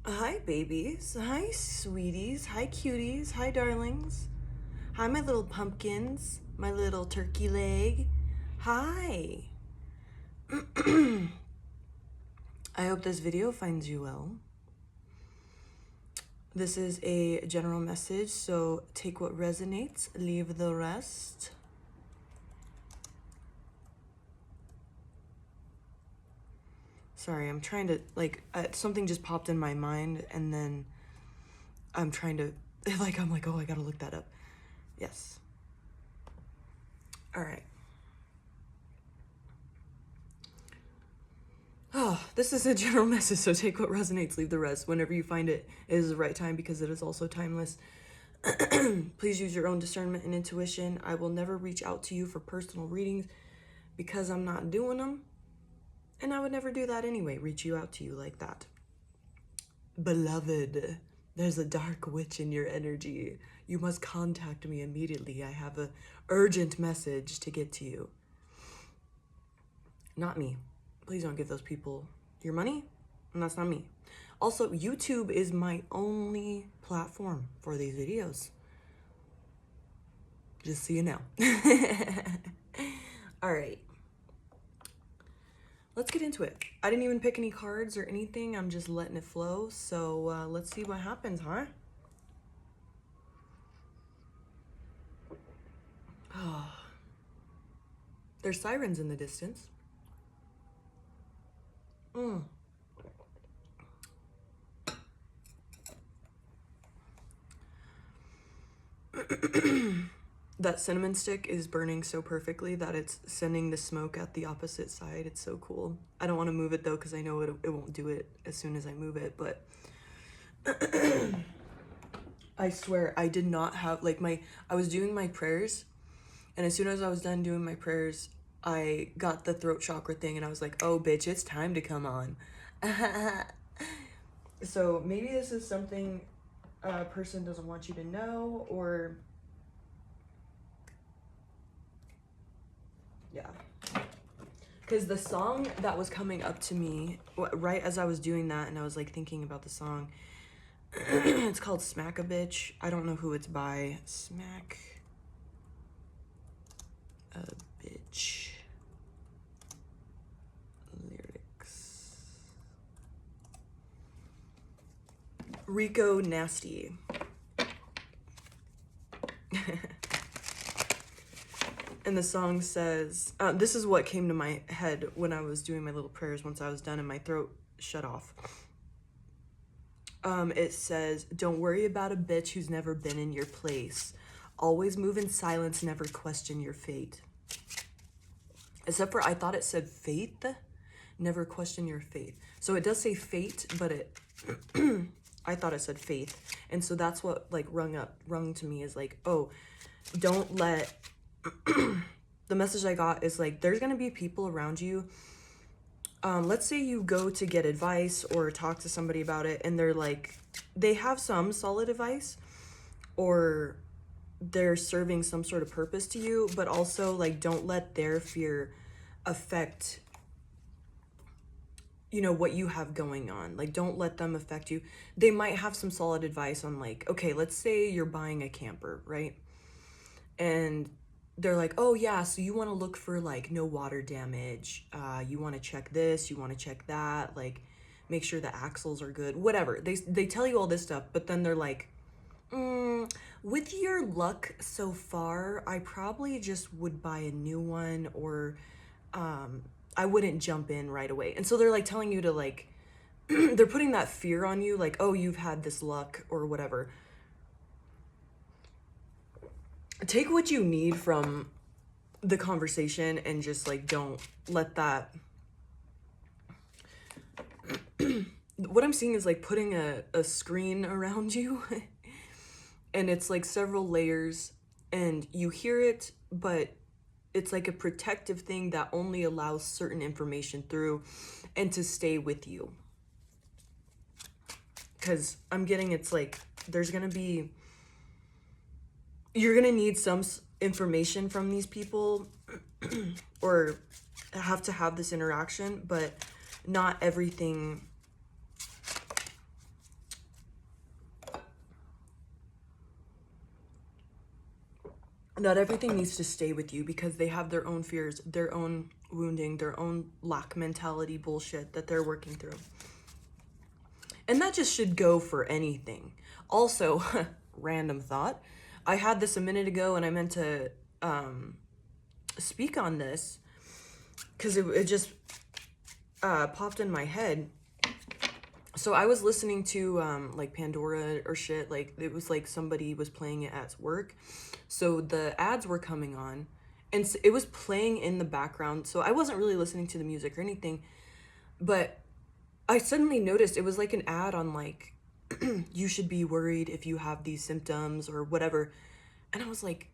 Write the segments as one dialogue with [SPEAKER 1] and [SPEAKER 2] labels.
[SPEAKER 1] Hi, babies. Hi, sweeties. Hi, cuties. Hi, darlings. Hi, my little pumpkins. My little turkey leg. Hi. I hope this video finds you well. This is a general message, so take what resonates, leave the rest. Sorry, I'm trying to, something just popped in my mind, and then I'm trying to, I'm like, oh, I gotta look that up. Yes. All right. Oh, this is a general message, so take what resonates, leave the rest. Whenever you find it, it is the right time because it is also timeless. Please use your own discernment and intuition. I will never reach out to you for personal readings because I'm not doing them. And I would never do that anyway, reach you out to you like that. Beloved, there's a dark witch in your energy. You must contact me immediately. I have an urgent message to get to you. Not me. Please don't give those people your money, and that's not me. Also, YouTube is my only platform for these videos. Just so you know. All right. Let's get into it. I didn't even pick any cards or anything. I'm just letting it flow. So let's see what happens, huh? Oh. There's sirens in the distance. That cinnamon stick is burning so perfectly that it's sending the smoke at the opposite side. It's so cool. I don't want to move it though because I know it won't do it as soon as I move it, but I swear I did not have I was doing my prayers, and as soon as I was done doing my prayers, I got the throat chakra thing and I was like, oh bitch, it's time to come on. So maybe this is something a person doesn't want you to know, or yeah. Because the song that was coming up to me right as I was doing that, and I was like thinking about the song, it's called Smack a Bitch. I don't know who it's by. Smack a Bitch. Lyrics. Rico Nasty. And the song says, this is what came to my head when I was doing my little prayers once I was done and my throat shut off. It says, don't worry about a bitch who's never been in your place. Always move in silence, never question your fate. Except for I thought it said faith, never question your faith. So it does say fate, but I thought it said faith. And so that's what rung to me is like, oh, don't let, the message I got is like, there's going to be people around you. Let's say you go to get advice or talk to somebody about it and they're like, they have some solid advice or they're serving some sort of purpose to you, but also like, don't let their fear affect, you know, what you have going on. Like, don't let them affect you. They might have some solid advice on like, okay, let's say you're buying a camper, right? And they're like, oh yeah, so you want to look for like no water damage. You want to check this, you want to check that, like make sure the axles are good, whatever. They tell you all this stuff, but then they're like, with your luck so far, I probably just would buy a new one, or I wouldn't jump in right away. And so they're like telling you to like, they're putting that fear on you, like, oh, you've had this luck or whatever. Take what you need from the conversation and just like don't let that. What I'm seeing is like putting a screen around you and it's like several layers and you hear it, but it's like a protective thing that only allows certain information through and to stay with you. Because I'm getting, it's like there's gonna be, you're gonna need some information from these people or have to have this interaction, but not everything Not everything needs to stay with you because they have their own fears, their own wounding, their own lack mentality bullshit that they're working through. And that just should go for anything. Also, random thought, I had this a minute ago and I meant to speak on this because it just popped in my head. So I was listening to like Pandora or shit, like it was like somebody was playing it at work. So the ads were coming on and it was playing in the background. So I wasn't really listening to the music or anything, but I suddenly noticed it was like an ad on like, you should be worried if you have these symptoms or whatever. And I was like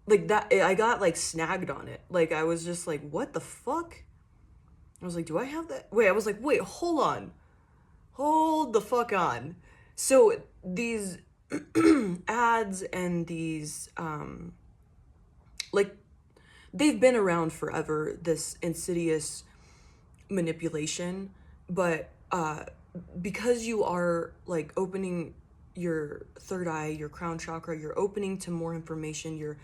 [SPEAKER 1] that, I got like snagged on it. Like I was just like, what the fuck? I was like, do I have that? Wait, I was like, wait, hold on. Hold the fuck on. So these ads and these like they've been around forever, this insidious manipulation, but because you are like opening your third eye, your crown chakra, you're opening to more information, you're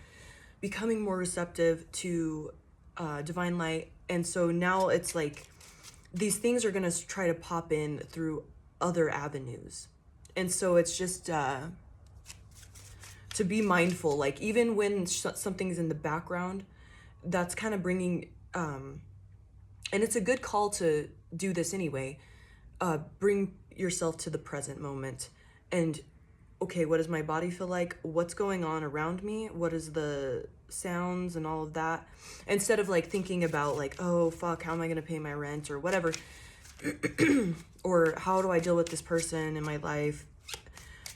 [SPEAKER 1] becoming more receptive to divine light. And so now it's like these things are going to try to pop in through other avenues. And so it's just to be mindful, like even when something's in the background, that's kind of bringing, and it's a good call to do this anyway, bring yourself to the present moment. And okay, what does my body feel like? What's going on around me? What is the sounds and all of that? Instead of like thinking about like, oh fuck, how am I going to pay my rent or whatever? Or how do I deal with this person in my life?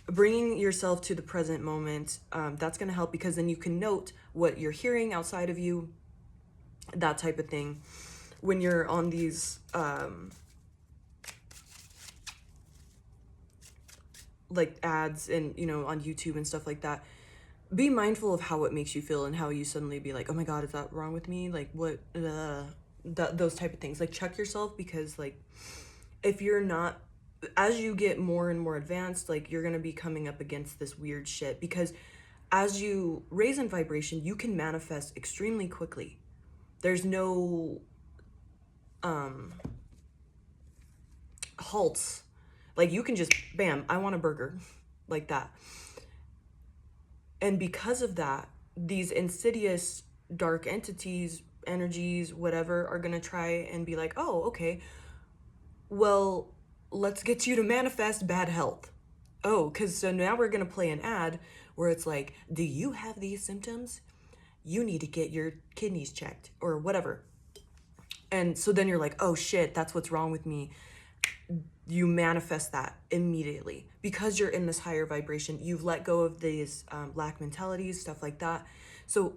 [SPEAKER 1] Bringing yourself to the present moment, that's going to help because then you can note what you're hearing outside of you, that type of thing. When you're on these like ads and on YouTube and stuff like that, be mindful of how it makes you feel and how you suddenly be like, oh my god, is that wrong with me? Like what those type of things. Like check yourself, because like if you're not, as you get more and more advanced, like you're gonna be coming up against this weird shit, because as you raise in vibration, you can manifest extremely quickly. There's no halts. Like you can just bam, I want a burger, like that. And because of that, these insidious dark entities, energies, whatever, are gonna try and be like, oh, okay, well, let's get you to manifest bad health. Oh, because so now we're gonna play an ad where it's like, do you have these symptoms? You need to get your kidneys checked or whatever. And so then you're like, oh shit, that's what's wrong with me. You manifest that immediately because you're in this higher vibration. You've let go of these lack mentalities, stuff like that. So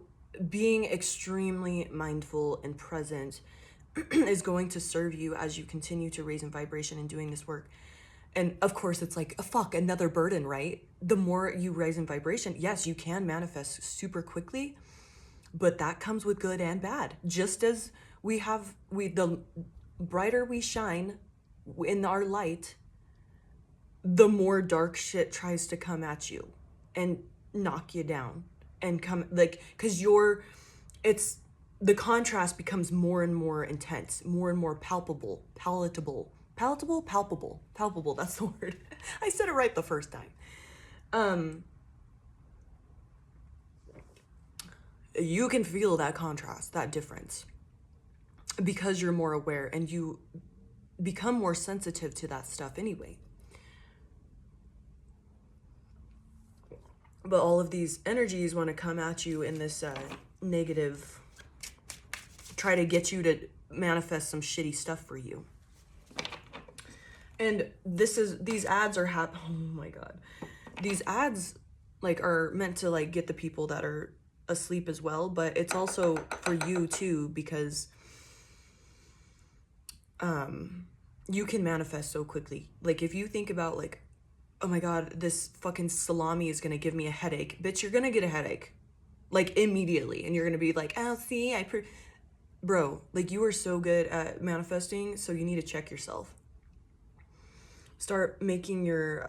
[SPEAKER 1] being extremely mindful and present is going to serve you as you continue to raise in vibration and doing this work. And of course, it's like, fuck, another burden, right? The more you raise in vibration, yes, you can manifest super quickly, but that comes with good and bad. Just as the brighter we shine in our light, the more dark shit tries to come at you and knock you down and come, like, because the contrast becomes more and more intense, more and more palpable, palpable, that's the word. I said it right the first time. You can feel that contrast, that difference, because you're more aware and you become more sensitive to that stuff anyway. But all of these energies want to come at you in this negative, try to get you to manifest some shitty stuff for you. And these ads are oh my god. These ads like are meant to like get the people that are asleep as well, but it's also for you too, because you can manifest so quickly. Like if you think about like, oh my god, this fucking salami is gonna give me a headache. Bitch, you're gonna get a headache. Like immediately. And you're gonna be like, oh, see, bro, like you are so good at manifesting, so you need to check yourself. Start making your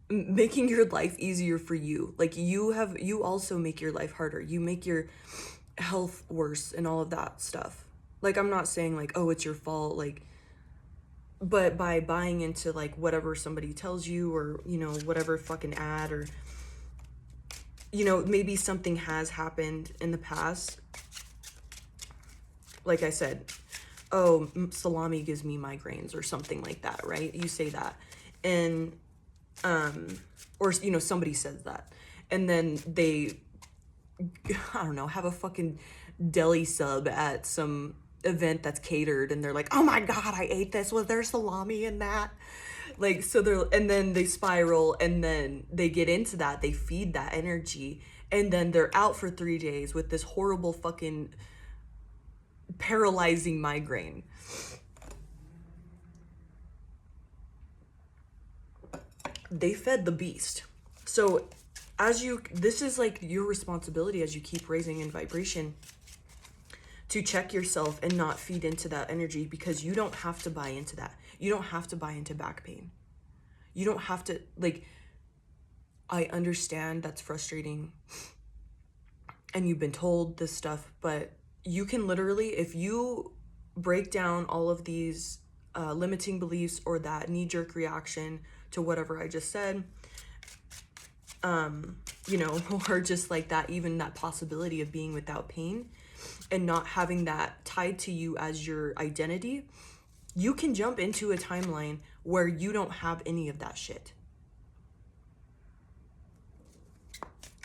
[SPEAKER 1] making your life easier for you. Like you also make your life harder. You make your health worse and all of that stuff. Like, I'm not saying like, oh, it's your fault, like, but by buying into like whatever somebody tells you, or, you know, whatever fucking ad, or, you know, maybe something has happened in the past. Like I said, oh, salami gives me migraines or something like that, right? You say that. And, or, you know, somebody says that. And then they, I don't know, have a fucking deli sub at some event that's catered, and they're like, oh my God, I ate this. Was there salami in that? Like, so they're, and then they spiral, and then they get into that, they feed that energy, and then they're out for 3 days with this horrible fucking paralyzing migraine. They fed the beast. So this is like your responsibility as you keep raising in vibration, to check yourself and not feed into that energy, because you don't have to buy into that. You don't have to buy into back pain. You don't have to, like, I understand that's frustrating and you've been told this stuff, but you can literally, if you break down all of these limiting beliefs or that knee-jerk reaction to whatever I just said, you know, or just like that, even that possibility of being without pain and not having that tied to you as your identity, you can jump into a timeline where you don't have any of that shit.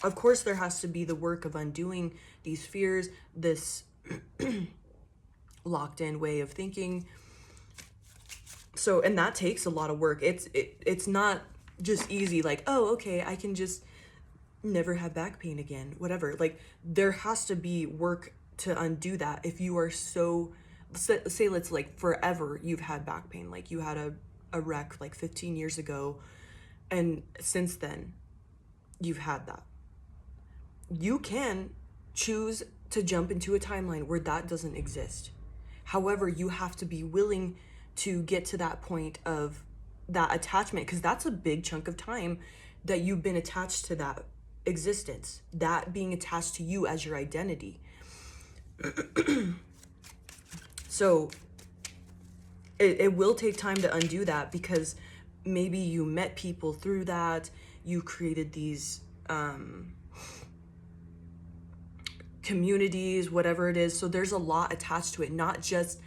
[SPEAKER 1] Of course, there has to be the work of undoing these fears, this locked in way of thinking. So, and that takes a lot of work. It's not just easy, like, oh, okay, I can just never have back pain again, whatever. Like, there has to be work to undo that. If you are so, say let's like forever you've had back pain, like you had a wreck like 15 years ago, and since then you've had that. You can choose to jump into a timeline where that doesn't exist. However, you have to be willing to get to that point of that attachment, because that's a big chunk of time that you've been attached to that existence, that being attached to you as your identity. So it will take time to undo that, because maybe you met people through that, you created these communities, whatever it is. So there's a lot attached to it. Not just,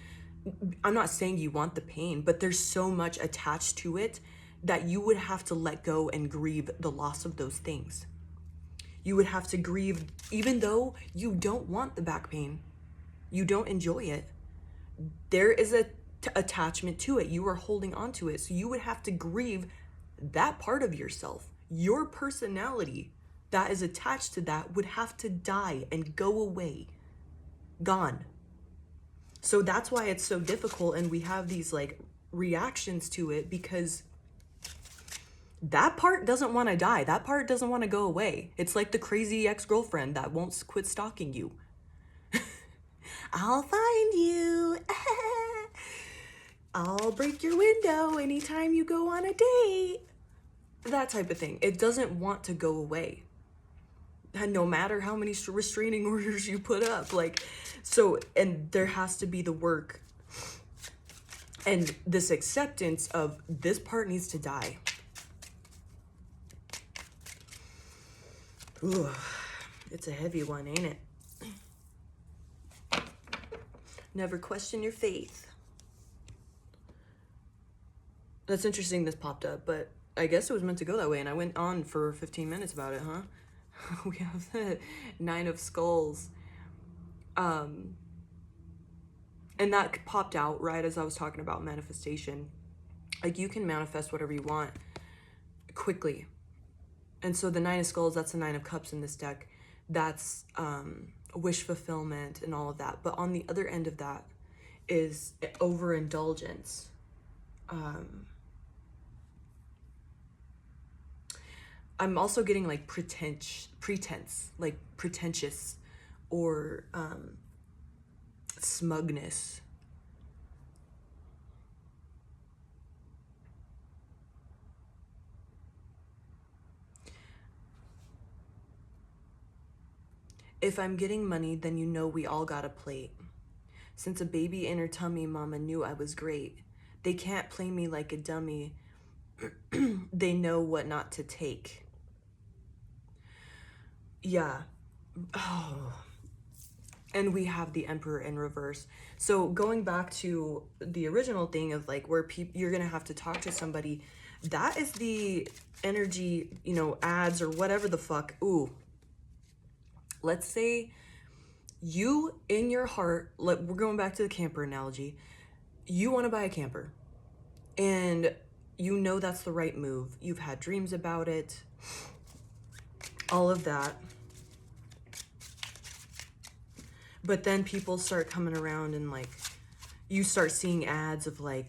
[SPEAKER 1] I'm not saying you want the pain, but there's so much attached to it that you would have to let go and grieve the loss of those things. You would have to grieve, even though you don't want the back pain, you don't enjoy it, there is a attachment to it. You are holding on to it. So you would have to grieve that part of yourself. Your personality that is attached to that would have to die and go away, gone. So that's why it's so difficult, and we have these like reactions to it, because that part doesn't want to die. That part doesn't want to go away. It's like the crazy ex-girlfriend that won't quit stalking you. I'll find you. I'll break your window anytime you go on a date. That type of thing. It doesn't want to go away. And no matter how many restraining orders you put up, like, so, and there has to be the work and this acceptance of this part needs to die. Ooh, it's a heavy one, ain't it? Never question your faith. That's interesting this popped up, but I guess it was meant to go that way, and I went on for 15 minutes about it, huh? We have the Nine of Skulls. And that popped out right as I was talking about manifestation. Like, you can manifest whatever you want quickly. And so the Nine of Skulls, that's the Nine of Cups in this deck. That's wish fulfillment and all of that. But on the other end of that is overindulgence. I'm also getting like pretense, like pretentious, or smugness. If I'm getting money, then you know we all got a plate. Since a baby in her tummy, mama knew I was great. They can't play me like a dummy. They know what not to take. Yeah. Oh. And we have the Emperor in reverse. So going back to the original thing of like where you're gonna have to talk to somebody, that is the energy, you know, ads or whatever the fuck. Ooh. Let's say you in your heart, like we're going back to the camper analogy, you want to buy a camper and you know that's the right move. You've had dreams about it, all of that. But then people start coming around and like you start seeing ads of like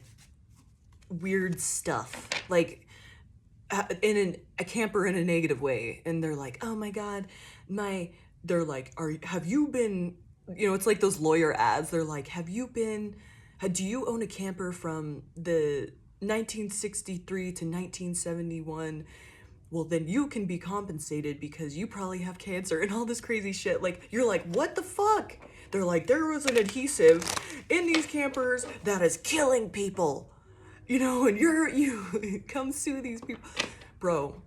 [SPEAKER 1] weird stuff, like in a camper in a negative way, and they're like, oh my god, they're like, have you been, you know, it's like those lawyer ads. They're like, do you own a camper from the 1963 to 1971? Well, then you can be compensated because you probably have cancer and all this crazy shit. Like, you're like, what the fuck? They're like, there was an adhesive in these campers that is killing people, you know, and you come sue these people. Bro,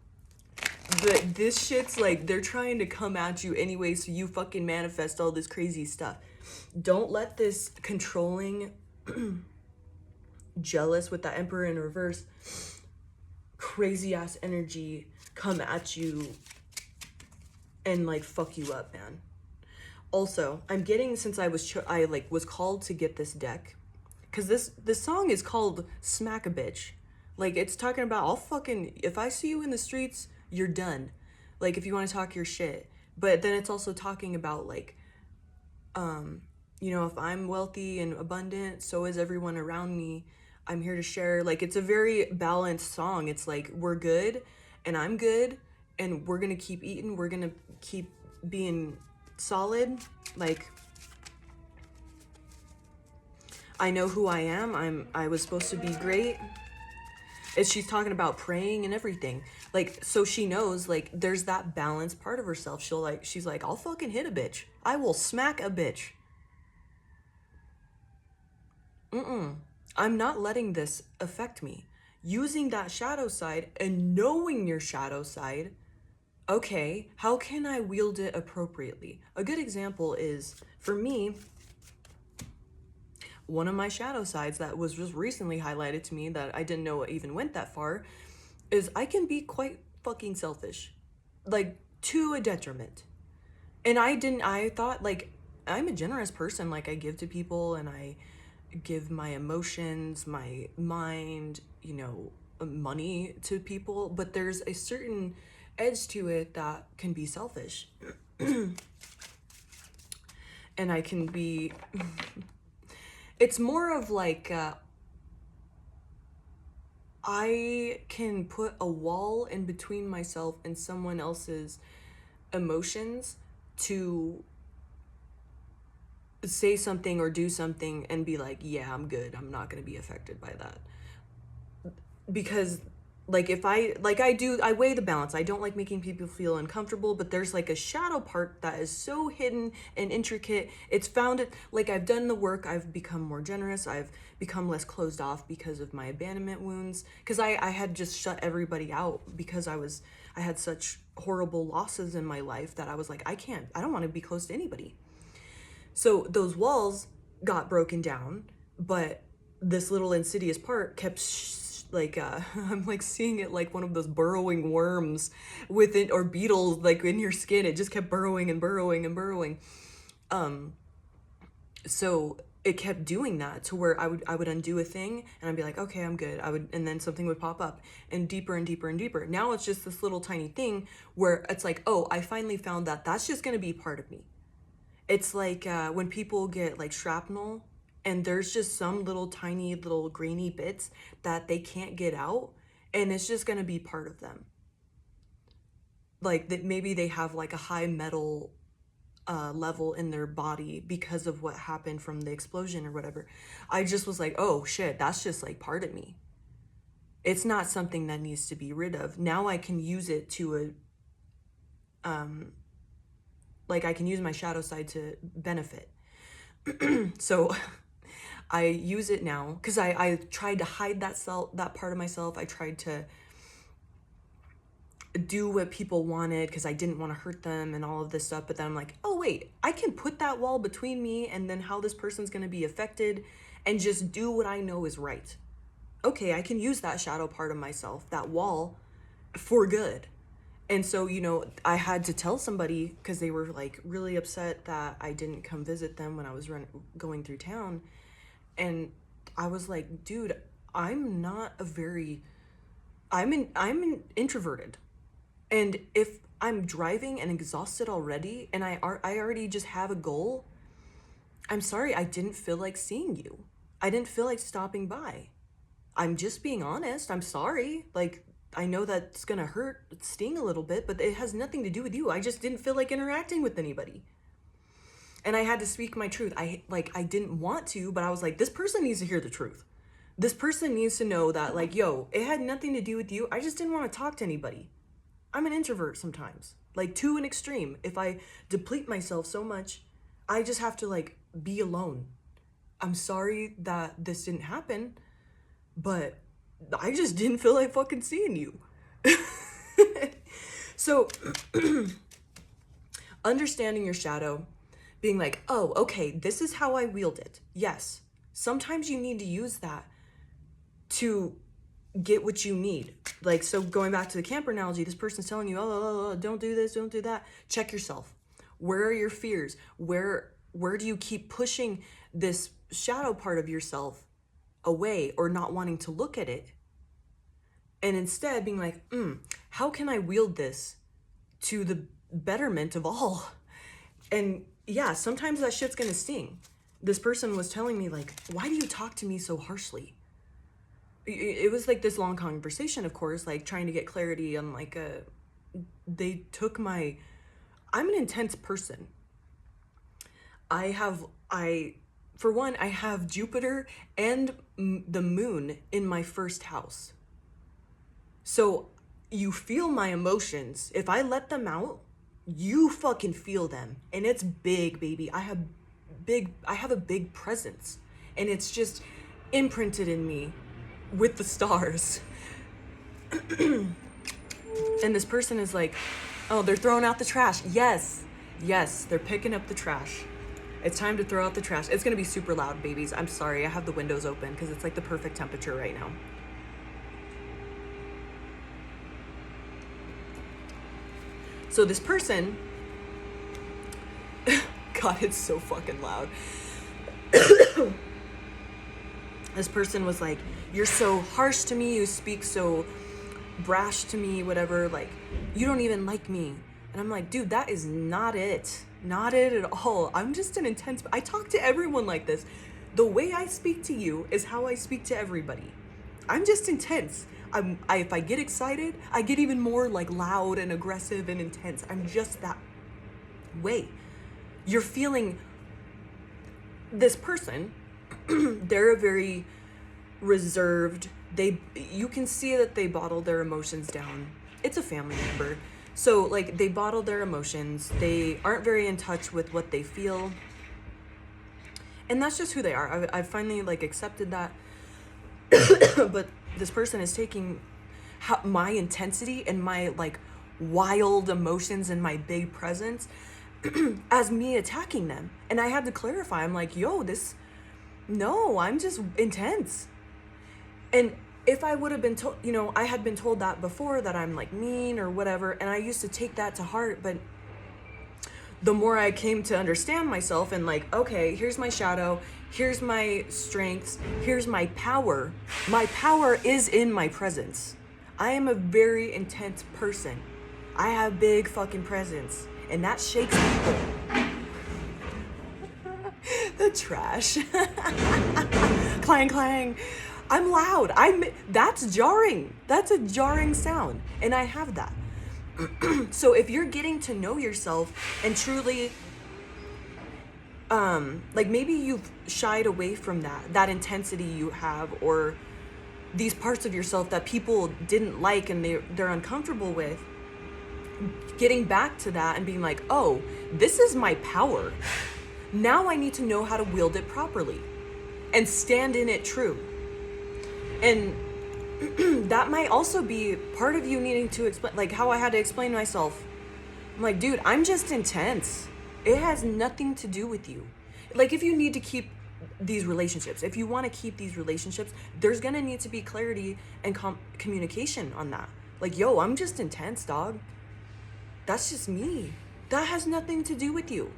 [SPEAKER 1] this shit's like, they're trying to come at you anyway, so you fucking manifest all this crazy stuff. Don't let this controlling, jealous with the Emperor in reverse, crazy ass energy come at you and like fuck you up, man. Also, I'm getting, since I was called to get this deck, because this song is called Smack a Bitch. Like, it's talking about, I'll fucking, if I see you in the streets, you're done. Like, if you want to talk your shit. But then it's also talking about like, you know, if I'm wealthy and abundant, so is everyone around me. I'm here to share. Like, it's a very balanced song. It's like, we're good and I'm good and we're gonna keep eating. We're gonna keep being solid. Like, I know who I am. I was supposed to be great. She's talking about praying and everything. Like, so she knows, like, there's that balanced part of herself. She's like, I'll fucking hit a bitch. I will smack a bitch. I'm not letting this affect me. Using that shadow side and knowing your shadow side, okay, how can I wield it appropriately? A good example is, for me, one of my shadow sides that was just recently highlighted to me that I didn't know it even went that far is I can be quite fucking selfish, like to a detriment. And I thought, like, I'm a generous person. Like, I give to people and I give my emotions, my mind, you know, money to people, but there's a certain edge to it that can be selfish. And I can be it's more of like I can put a wall in between myself and someone else's emotions to say something or do something and be like, yeah, I'm good. I'm not going to be affected by that. Because like if I weigh the balance. I don't like making people feel uncomfortable, but there's like a shadow part that is so hidden and intricate. It's found it, like, I've done the work. I've become more generous. I've become less closed off because of my abandonment wounds, because I had just shut everybody out because I had such horrible losses in my life that I was like, I don't want to be close to anybody. So those walls got broken down, but this little insidious part kept I'm like seeing it like one of those burrowing worms within, or beetles like in your skin. It just kept burrowing and burrowing and burrowing. So it kept doing that to where I would undo a thing and I'd be like, okay, I'm good. And then something would pop up and deeper and deeper and deeper. Now it's just this little tiny thing where it's like, oh, I finally found that that's just going to be part of me. It's like when people get like shrapnel and there's just some little tiny little grainy bits that they can't get out, and it's just going to be part of them. Like that maybe they have like a high metal level in their body because of what happened from the explosion or whatever. I just was like, oh shit, that's just like part of me. It's not something that needs to be rid of. Now I can use it to like I can use my shadow side to benefit. So I use it now because I tried to hide that part of myself. I tried to do what people wanted because I didn't want to hurt them and all of this stuff. But then I'm like, oh wait, I can put that wall between me and then how this person's going to be affected and just do what I know is right. Okay, I can use that shadow part of myself, that wall, for good. And so, you know, I had to tell somebody because they were like really upset that I didn't come visit them when I was going through town. And I was like, dude, I'm introverted. And if I'm driving and exhausted already and I already just have a goal, I'm sorry, I didn't feel like seeing you. I didn't feel like stopping by. I'm just being honest. I'm sorry. Like, I know that's gonna hurt, sting a little bit, but it has nothing to do with you. I just didn't feel like interacting with anybody. And I had to speak my truth. I didn't want to, but I was like, this person needs to hear the truth. This person needs to know that, like, yo, it had nothing to do with you. I just didn't want to talk to anybody. I'm an introvert sometimes, like to an extreme. If I deplete myself so much, I just have to like be alone. I'm sorry that this didn't happen, but I just didn't feel like fucking seeing you. So understanding your shadow, being like, oh, okay, this is how I wield it. Yes, sometimes you need to use that to get what you need. Like, so going back to the camper analogy, this person's telling you, oh, don't do this, don't do that. Check yourself. Where are your fears? Where do you keep pushing this shadow part of yourself away or not wanting to look at it? And instead being like, how can I wield this to the betterment of all? And yeah, sometimes that shit's gonna sting. This person was telling me like, why do you talk to me so harshly? It was like this long conversation, of course, like trying to get clarity on like they took I'm an intense person. For one, I have Jupiter and the moon in my first house. So you feel my emotions. If I let them out, you fucking feel them. And it's big, baby. I have a big presence. And it's just imprinted in me with the stars. And this person is like, oh, they're throwing out the trash. Yes, they're picking up the trash. It's time to throw out the trash. It's gonna be super loud, babies. I'm sorry, I have the windows open because it's like the perfect temperature right now. So this person, God, it's so fucking loud. This person was like, you're so harsh to me, you speak so brash to me, whatever, like, you don't even like me. And I'm like, dude, that is not it. Not it at all. I'm just an intense, I talk to everyone like this. The way I speak to you is how I speak to everybody. I'm just intense. If I get excited, I get even more like loud and aggressive and intense. I'm just that way. You're feeling this person, they're a very reserved, you can see that they bottle their emotions down. It's a family member. So like they bottle their emotions. They aren't very in touch with what they feel. And that's just who they are. I finally like accepted that. But this person is taking my intensity and my like wild emotions and my big presence as me attacking them. And I had to clarify. I'm like, yo, no, I'm just intense. And if I would have been told, you know, I had been told that before, that I'm like mean or whatever, and I used to take that to heart. But the more I came to understand myself and like, okay, here's my shadow, here's my strengths, here's my power. My power is in my presence. I am a very intense person. I have big fucking presence, and that shakes people. The trash. Clang, clang. I'm loud. That's jarring. That's a jarring sound. And I have that. So if you're getting to know yourself and truly, like maybe you've shied away from that intensity you have, or these parts of yourself that people didn't like and they're uncomfortable with, getting back to that and being like, oh, this is my power. Now I need to know how to wield it properly and stand in it true. And that might also be part of you needing to explain, like how I had to explain myself. I'm like, dude, I'm just intense. It has nothing to do with you. Like, if you need to keep these relationships, if you want to keep these relationships, there's gonna need to be clarity and communication on that. Like, yo, I'm just intense, dog. That's just me. That has nothing to do with you.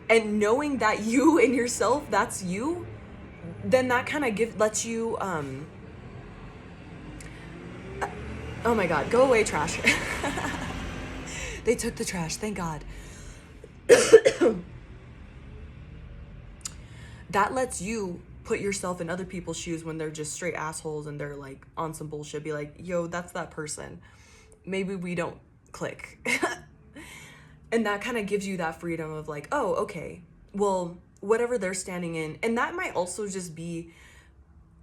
[SPEAKER 1] And knowing that you and yourself, that's you, then that kind of lets you, oh my God, go away, trash. They took the trash, thank God. That lets you put yourself in other people's shoes when they're just straight assholes and they're like on some bullshit. Be like, yo, that's that person. Maybe we don't click. And that kind of gives you that freedom of like, oh, okay, well, whatever they're standing in. And that might also just be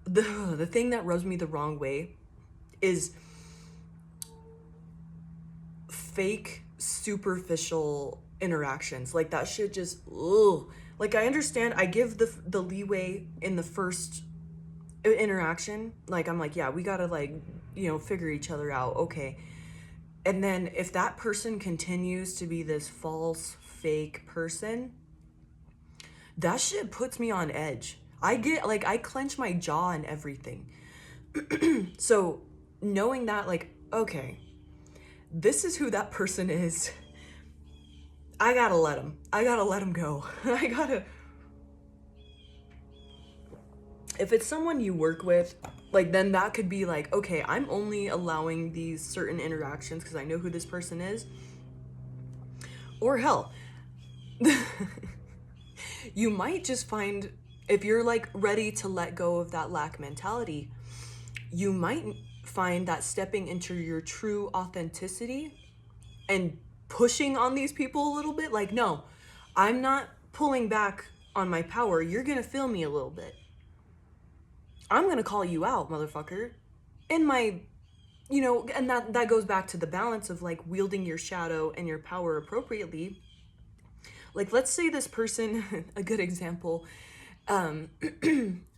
[SPEAKER 1] the thing that rubs me the wrong way is fake superficial interactions. Like, that shit just, ugh. Like, I understand, I give the leeway in the first interaction. Like, I'm like, yeah, we gotta, like, you know, figure each other out. Okay. And then if that person continues to be this false, fake person, that shit puts me on edge. I get, like, I clench my jaw and everything. So knowing that, like, okay, this is who that person is. I gotta let him go. If it's someone you work with, like, then that could be like, okay, I'm only allowing these certain interactions because I know who this person is. Or hell, you might just find, if you're like ready to let go of that lack mentality, you might find that stepping into your true authenticity and pushing on these people a little bit, like, no, I'm not pulling back on my power. You're gonna feel me a little bit. I'm gonna call you out, motherfucker. In my, you know, and that goes back to the balance of like wielding your shadow and your power appropriately. Like, let's say this person, a good example,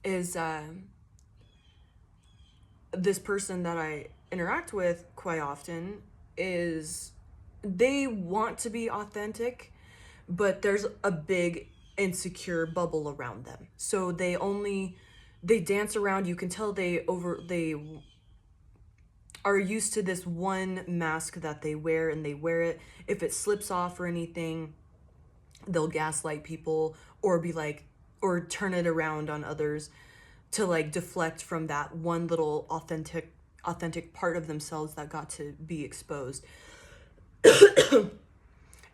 [SPEAKER 1] is this person that I interact with quite often is, they want to be authentic, but there's a big insecure bubble around them. So they dance around. You can tell they are used to this one mask that they wear, and they wear it. If it slips off or anything, they'll gaslight people or be like, or turn it around on others to like deflect from that one little authentic part of themselves that got to be exposed.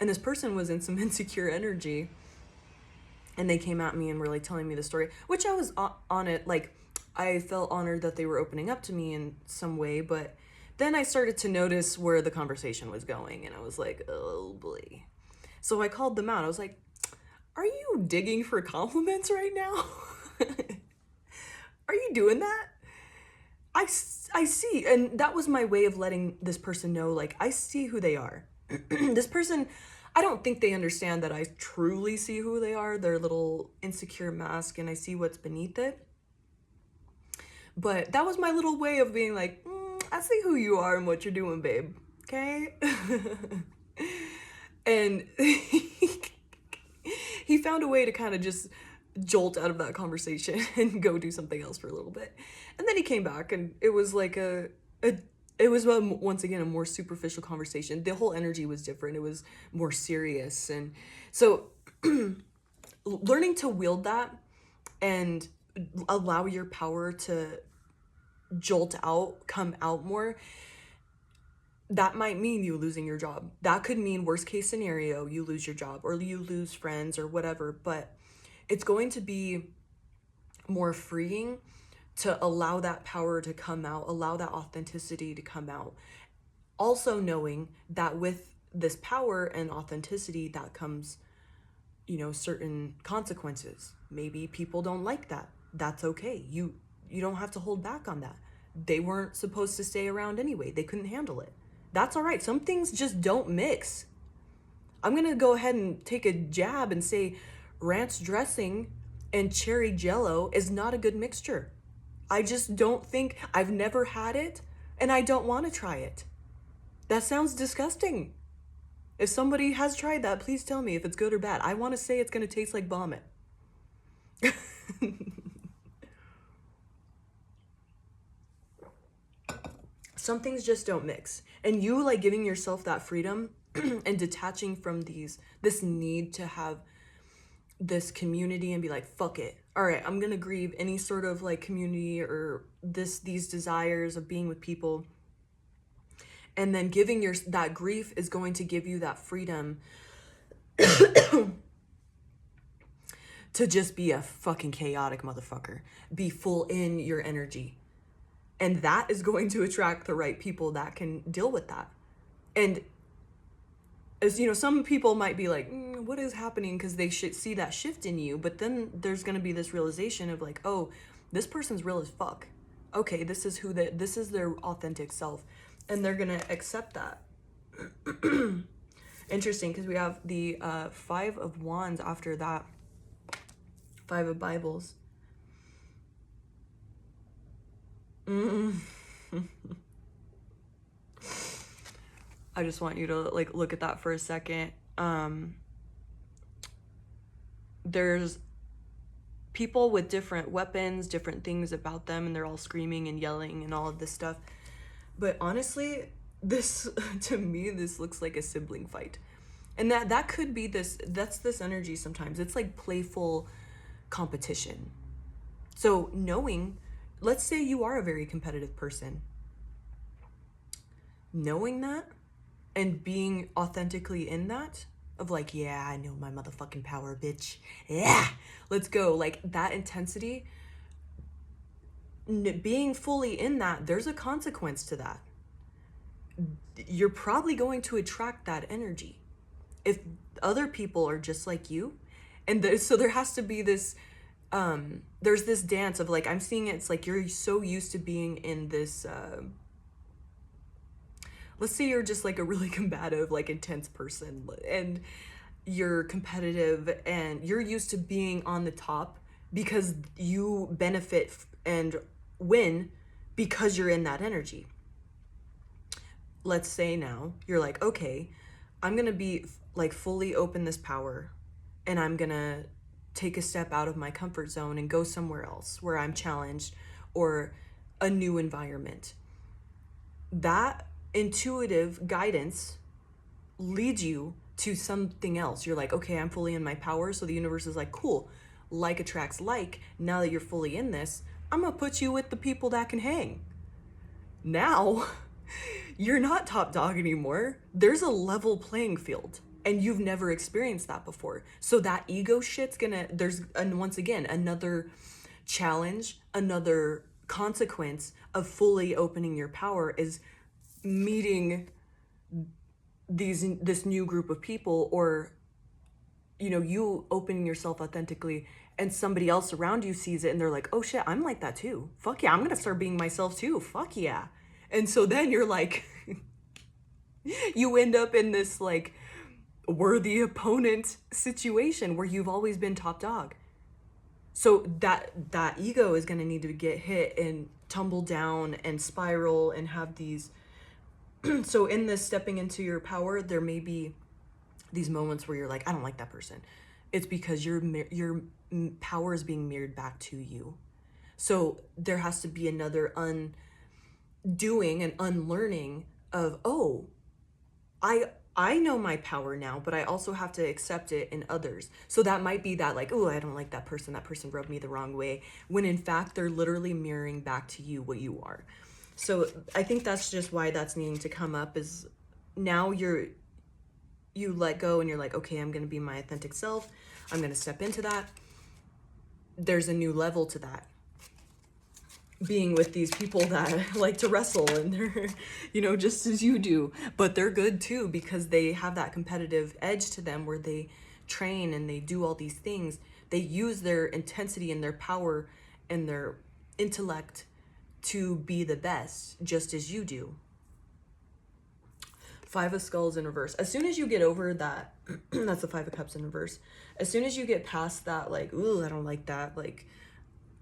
[SPEAKER 1] And this person was in some insecure energy, and they came at me and were like telling me the story, which I was on it. Like, I felt honored that they were opening up to me in some way, but then I started to notice where the conversation was going, and I was like, oh boy. So I called them out. I was like, are you digging for compliments right now? Are you doing that? I see. And that was my way of letting this person know, like, I see who they are. This person, I don't think they understand that I truly see who they are, their little insecure mask, and I see what's beneath it. But that was my little way of being like, I see who you are and what you're doing, babe. Okay? And he found a way to kind of just jolt out of that conversation and go do something else for a little bit. And then he came back, and it was like it was once again a more superficial conversation. The whole energy was different. It was more serious. And so learning to wield that and allow your power to jolt out, come out more, that might mean you losing your job. That could mean worst case scenario, you lose your job or you lose friends or whatever, but it's going to be more freeing to allow that power to come out, allow that authenticity to come out. Also knowing that with this power and authenticity, that comes, you know, certain consequences. Maybe people don't like that. That's okay. You don't have to hold back on that. They weren't supposed to stay around anyway. They couldn't handle it. That's all right. Some things just don't mix. I'm going to go ahead and take a jab and say ranch dressing and cherry jello is not a good mixture. I just don't think, I've never had it, and I don't want to try it. That sounds disgusting. If somebody has tried that, please tell me if it's good or bad. I want to say it's going to taste like vomit. Some things just don't mix. And you like giving yourself that freedom and detaching from this need to have this community and be like, fuck it. All right, I'm going to grieve any sort of like community or these desires of being with people. And then giving that grief is going to give you that freedom to just be a fucking chaotic motherfucker. Be full in your energy. And that is going to attract the right people that can deal with that. And as you know, some people might be like, what is happening? Because they should see that shift in you. But then there's going to be this realization of like, oh, this person's real as fuck. Okay, this is this is their authentic self. And they're going to accept that. Interesting, because we have the 5 of Wands after that. 5 of Bibles. I just want you to like look at that for a second. There's people with different weapons, different things about them, and they're all screaming and yelling and all of this stuff. But honestly, this, to me, this looks like a sibling fight. And that could be that's this energy sometimes. It's like playful competition. So knowing, let's say you are a very competitive person. Knowing that and being authentically in that, of like, yeah, I know my motherfucking power, bitch. Yeah, let's go. Like that intensity, being fully in that, there's a consequence to that. You're probably going to attract that energy if other people are just like you. And so there has to be this, there's this dance of like, I'm seeing it's like you're so used to being in this, let's say you're just like a really combative, like intense person, and you're competitive and you're used to being on the top because you benefit and win because you're in that energy. Let's say now you're like, okay, I'm going to be like fully open this power and I'm going to take a step out of my comfort zone and go somewhere else where I'm challenged or a new environment. That intuitive guidance leads you to something else. You're like, okay, I'm fully in my power. So the universe is like, cool, like attracts like. Now that you're fully in this, I'm gonna put you with the people that can hang. Now you're not top dog anymore. There's a level playing field and you've never experienced that before. So that ego shit's and once again, another challenge, another consequence of fully opening your power is meeting this new group of people, or you opening yourself authentically and somebody else around you sees it and they're like, oh shit, I'm like that too, fuck yeah, I'm gonna start being myself too, fuck yeah. And so then you're like you end up in this like worthy opponent situation where you've always been top dog. So that ego is going to need to get hit and tumble down and spiral and have these. So in this stepping into your power, there may be these moments where you're like, I don't like that person. It's because your power is being mirrored back to you. So there has to be another undoing and unlearning of, oh, I know my power now, but I also have to accept it in others. So that might be that like, oh, I don't like that person rubbed me the wrong way, when in fact they're literally mirroring back to you what you are. So I think that's just why that's needing to come up, is now you let go and you're like, okay, I'm going to be my authentic self. I'm going to step into that. There's a new level to that. Being with these people that like to wrestle and they're, just as you do, but they're good too because they have that competitive edge to them where they train and they do all these things. They use their intensity and their power and their intellect to be the best, just as you do. Five of Skulls in reverse. As soon as you get over that, that's the Five of Cups in reverse. As soon as you get past that, like, ooh, I don't like that. Like,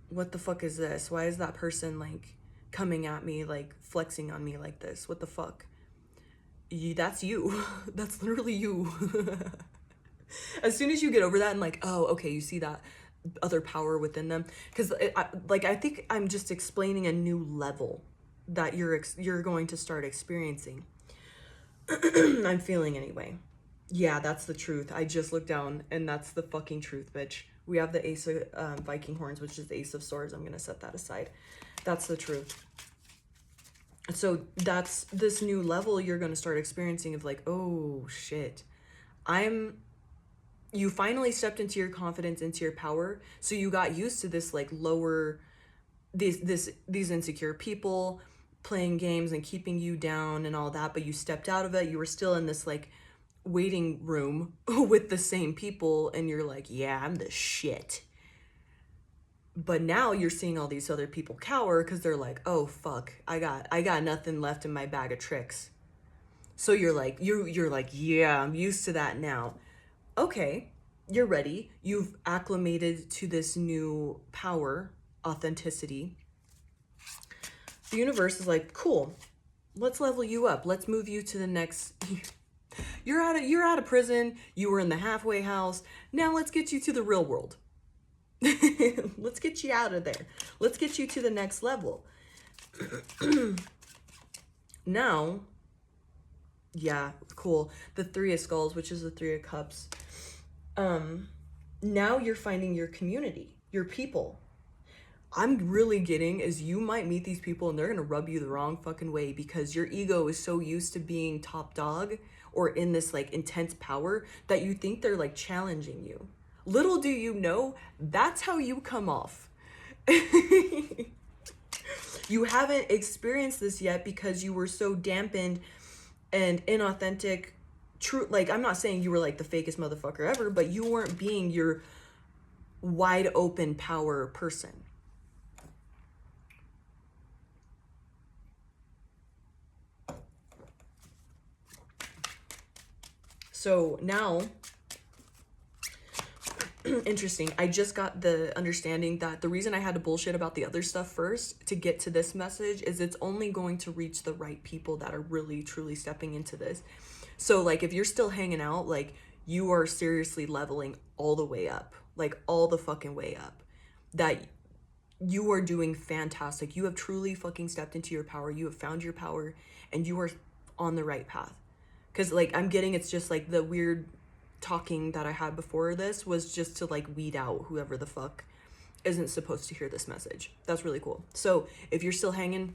[SPEAKER 1] what the fuck is this? Why is that person, like, coming at me, like, flexing on me like this? What the fuck? That's you. That's literally you. As soon as you get over that and, like, oh, okay, you see that other power within them. Because, I think I'm just explaining a new level that you're going to start experiencing. I'm feeling anyway. Yeah, that's the truth. I just looked down and that's the fucking truth, bitch. We have the Ace of Viking Horns, which is the Ace of Swords. I'm going to set that aside. That's the truth. So that's this new level you're going to start experiencing of like, oh shit. You finally stepped into your confidence, into your power. So you got used to this like lower, these insecure people playing games and keeping you down and all that, but you stepped out of it. You were still in this like waiting room with the same people and you're like, yeah, I'm the shit. But now you're seeing all these other people cower because they're like, oh fuck, I got nothing left in my bag of tricks. So you're like, yeah, I'm used to that now. Okay, you're ready. You've acclimated to this new power, authenticity. The universe is like, cool, let's level you up. Let's move you to the next. You're out of prison. You were in the halfway house. Now let's get you to the real world. Let's get you out of there. Let's get you to the next level. Now, yeah, cool. The Three of Skulls, which is the Three of Cups. Now you're finding your community, your people. I'm really getting is you might meet these people and they're going to rub you the wrong fucking way because your ego is so used to being top dog or in this like intense power that you think they're like challenging you. Little do you know, that's how you come off. You haven't experienced this yet because you were so dampened and inauthentic. True, like I'm not saying you were like the fakest motherfucker ever, but you weren't being your wide open power person. So now, interesting. I just got the understanding that the reason I had to bullshit about the other stuff first to get to this message is it's only going to reach the right people that are really, truly stepping into this. So like if you're still hanging out, like you are seriously leveling all the way up, like all the fucking way up. That you are doing fantastic. You have truly fucking stepped into your power. You have found your power and you are on the right path. Because like I'm getting it's just like the weird talking that I had before this was just to like weed out whoever the fuck isn't supposed to hear this message. That's really cool. So if you're still hanging,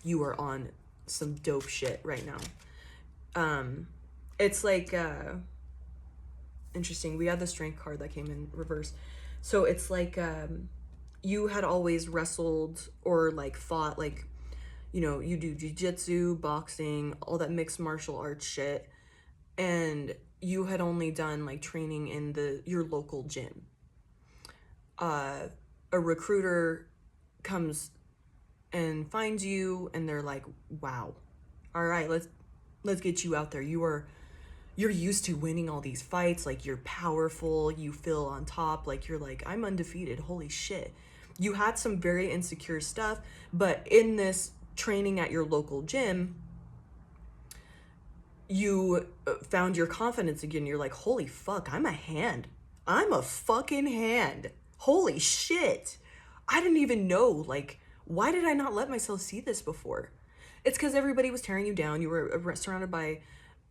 [SPEAKER 1] you are on some dope shit right now. It's like interesting. We had the Strength card that came in reverse. So it's like you had always wrestled or like fought, like, you know, you do jiu-jitsu, boxing, all that mixed martial arts shit, and you had only done like training in your local gym. A recruiter comes and finds you and they're like, wow, all right, let's get you out there. You're used to winning all these fights, like you're powerful, you feel on top, like you're like, I'm undefeated, holy shit. You had some very insecure stuff, but in this training at your local gym, you found your confidence again. You're like, holy fuck, I'm a hand. I'm a fucking hand. Holy shit. I didn't even know, like, why did I not let myself see this before? It's because everybody was tearing you down. You were surrounded by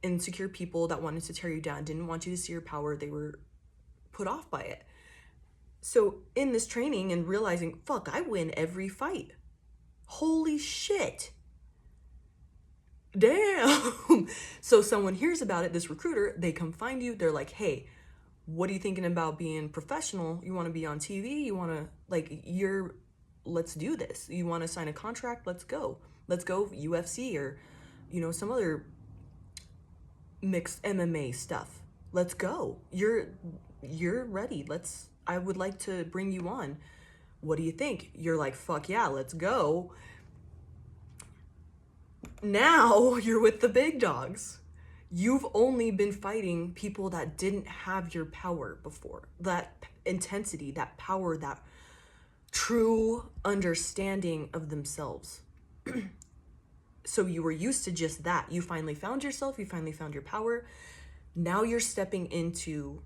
[SPEAKER 1] insecure people that wanted to tear you down, didn't want you to see your power. They were put off by it. So in this training and realizing, fuck, I win every fight. Holy shit. Damn. So someone hears about it, this recruiter, they come find you. They're like, hey, what are you thinking about being professional? You want to be on TV? You want to, like, let's do this. You want to sign a contract? Let's go. Let's go UFC or, you know, some other mixed MMA stuff. Let's go. You're ready. I would like to bring you on. What do you think? You're like, fuck yeah, let's go. Now you're with the big dogs. You've only been fighting people that didn't have your power before. That intensity, that power, that true understanding of themselves. So you were used to just that. You finally found yourself, you finally found your power. Now you're stepping into,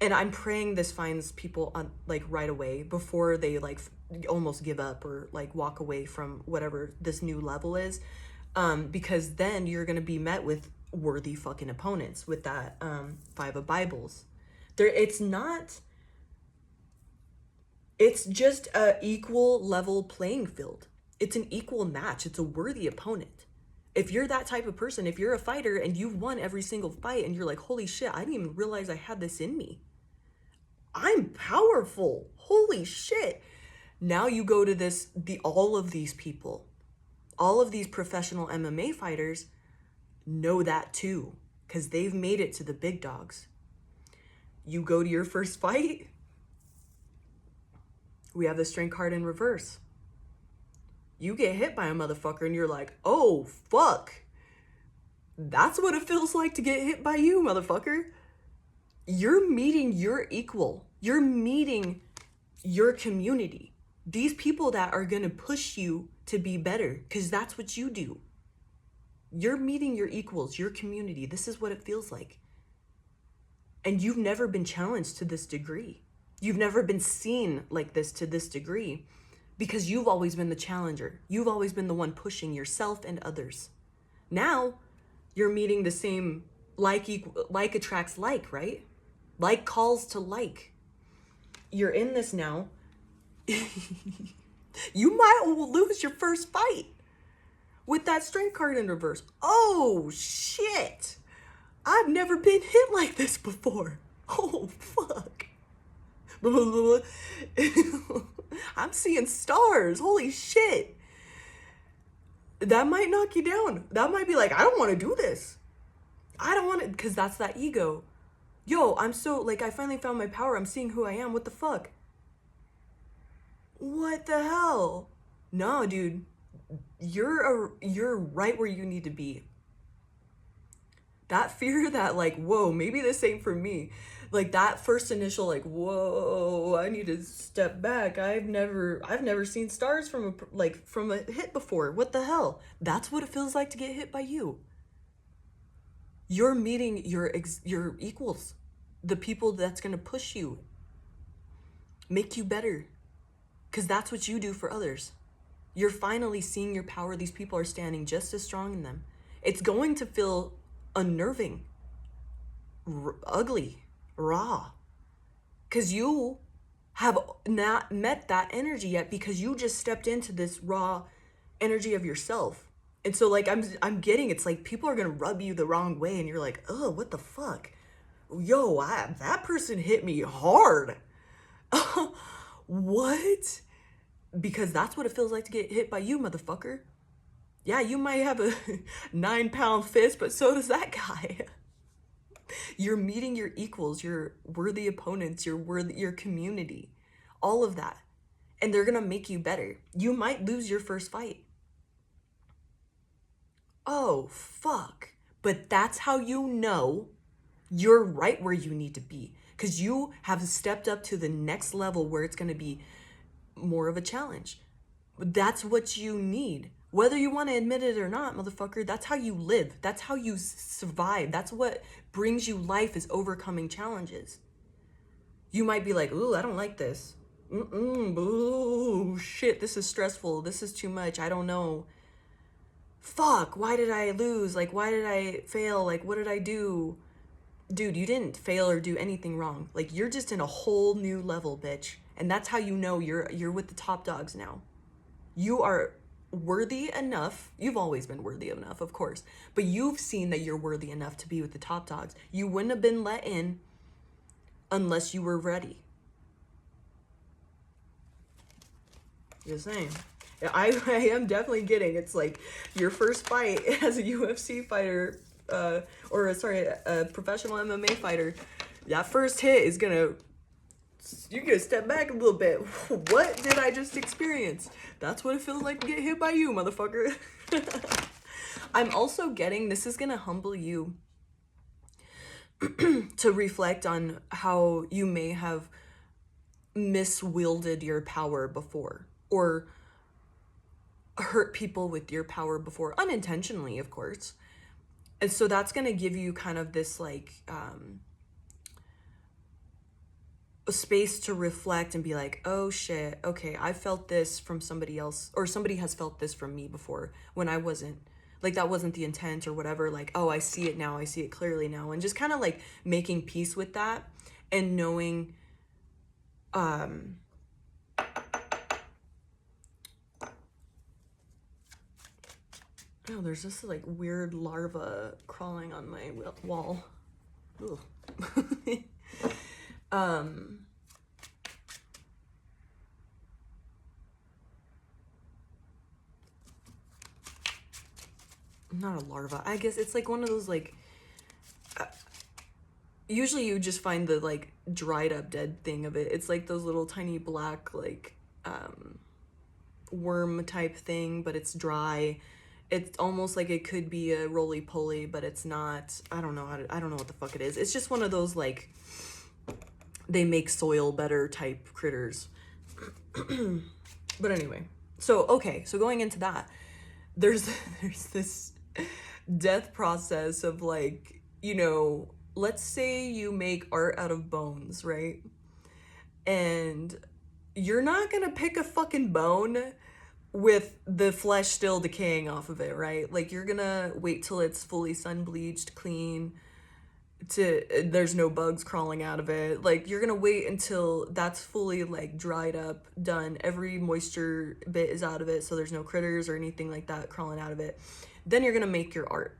[SPEAKER 1] and I'm praying this finds people on like right away before they like almost give up or like walk away from whatever this new level is. Because then you're going to be met with worthy fucking opponents with that 5 of Bibles. It's just a equal level playing field. It's an equal match. It's a worthy opponent. If you're that type of person, if you're a fighter and you've won every single fight and you're like, holy shit, I didn't even realize I had this in me. I'm powerful. Holy shit. Now you go to all of these people, all of these professional MMA fighters know that too, because they've made it to the big dogs. You go to your first fight, we have the strength card in reverse. You get hit by a motherfucker and you're like, oh, fuck. That's what it feels like to get hit by you, motherfucker. You're meeting your equal. You're meeting your community. These people that are going to push you to be better, because that's what you do. You're meeting your equals, your community. This is what it feels like. And you've never been challenged to this degree. You've never been seen like this to this degree, because you've always been the challenger. You've always been the one pushing yourself and others. Now you're meeting the same like attracts like, right? Like calls to like. You're in this now. You might lose your first fight with that strength card in reverse. Oh shit. I've never been hit like this before. Oh fuck. I'm seeing stars. Holy shit. That might knock you down. That might be like, I don't want to do this. I don't want to, because that's that ego. Yo, I'm so, like, I finally found my power. I'm seeing who I am. What the fuck? What the hell? No, dude. You're right where you need to be. That fear that, like, whoa, maybe this ain't for me. Like, that first initial, like, whoa, I need to step back. I've never seen stars from a hit before. What the hell? That's what it feels like to get hit by you. You're meeting your equals, the people that's going to push you, make you better, because that's what you do for others. You're finally seeing your power. These people are standing just as strong in them. It's going to feel unnerving, ugly, raw, because you have not met that energy yet, because you just stepped into this raw energy of yourself. And so, like, I'm getting, it's like people are gonna rub you the wrong way and you're like, oh, what the fuck? Yo, that person hit me hard. What? Because that's what it feels like to get hit by you, motherfucker. Yeah, you might have a 9-pound fist, but so does that guy. You're meeting your equals, your worthy opponents, your community, all of that. And they're gonna make you better. You might lose your first fight. Oh, fuck. But that's how you know you're right where you need to be. Because you have stepped up to the next level where it's going to be more of a challenge. That's what you need. Whether you want to admit it or not, motherfucker, that's how you live. That's how you survive. That's what brings you life, is overcoming challenges. You might be like, ooh, I don't like this. Ooh, shit, this is stressful. This is too much. I don't know. Fuck, why did I lose? Like, why did I fail? Like, what did I do? Dude, you didn't fail or do anything wrong. Like, you're just in a whole new level, bitch. And that's how you know you're with the top dogs now. You are worthy enough. You've always been worthy enough, of course. But you've seen that you're worthy enough to be with the top dogs. You wouldn't have been let in unless you were ready. Just saying. I am definitely getting, it's like your first fight as a UFC fighter, a professional MMA fighter, that first hit is gonna you're gonna step back a little bit. What did I just experience? That's what it feels like to get hit by you, motherfucker. I'm also getting, this is gonna humble you to reflect on how you may have miswielded your power before, or hurt people with your power before, unintentionally, of course. And so that's going to give you kind of this like a space to reflect and be like, oh shit, okay, I felt this from somebody else, or somebody has felt this from me before when I wasn't, like that wasn't the intent or whatever. Like, oh, I see it now, I see it clearly now. And just kind of like making peace with that and knowing oh, there's this like weird larva crawling on my wall. Ugh. Not a larva. I guess it's like one of those like, usually you just find the like dried up dead thing of it. It's like those little tiny black like worm type thing, but it's dry. It's almost like it could be a roly-poly, but it's not. I don't know I don't know what the fuck it is. It's just one of those like they make soil better type critters. But anyway, so okay, so going into that, there's this death process of like, you know, let's say you make art out of bones, right? And you're not gonna pick a fucking bone with the flesh still decaying off of it, right? Like you're gonna wait till it's fully sun bleached, clean, to there's no bugs crawling out of it. Like you're gonna wait until that's fully like dried up, done, every moisture bit is out of it, so there's no critters or anything like that crawling out of it. Then you're gonna make your art.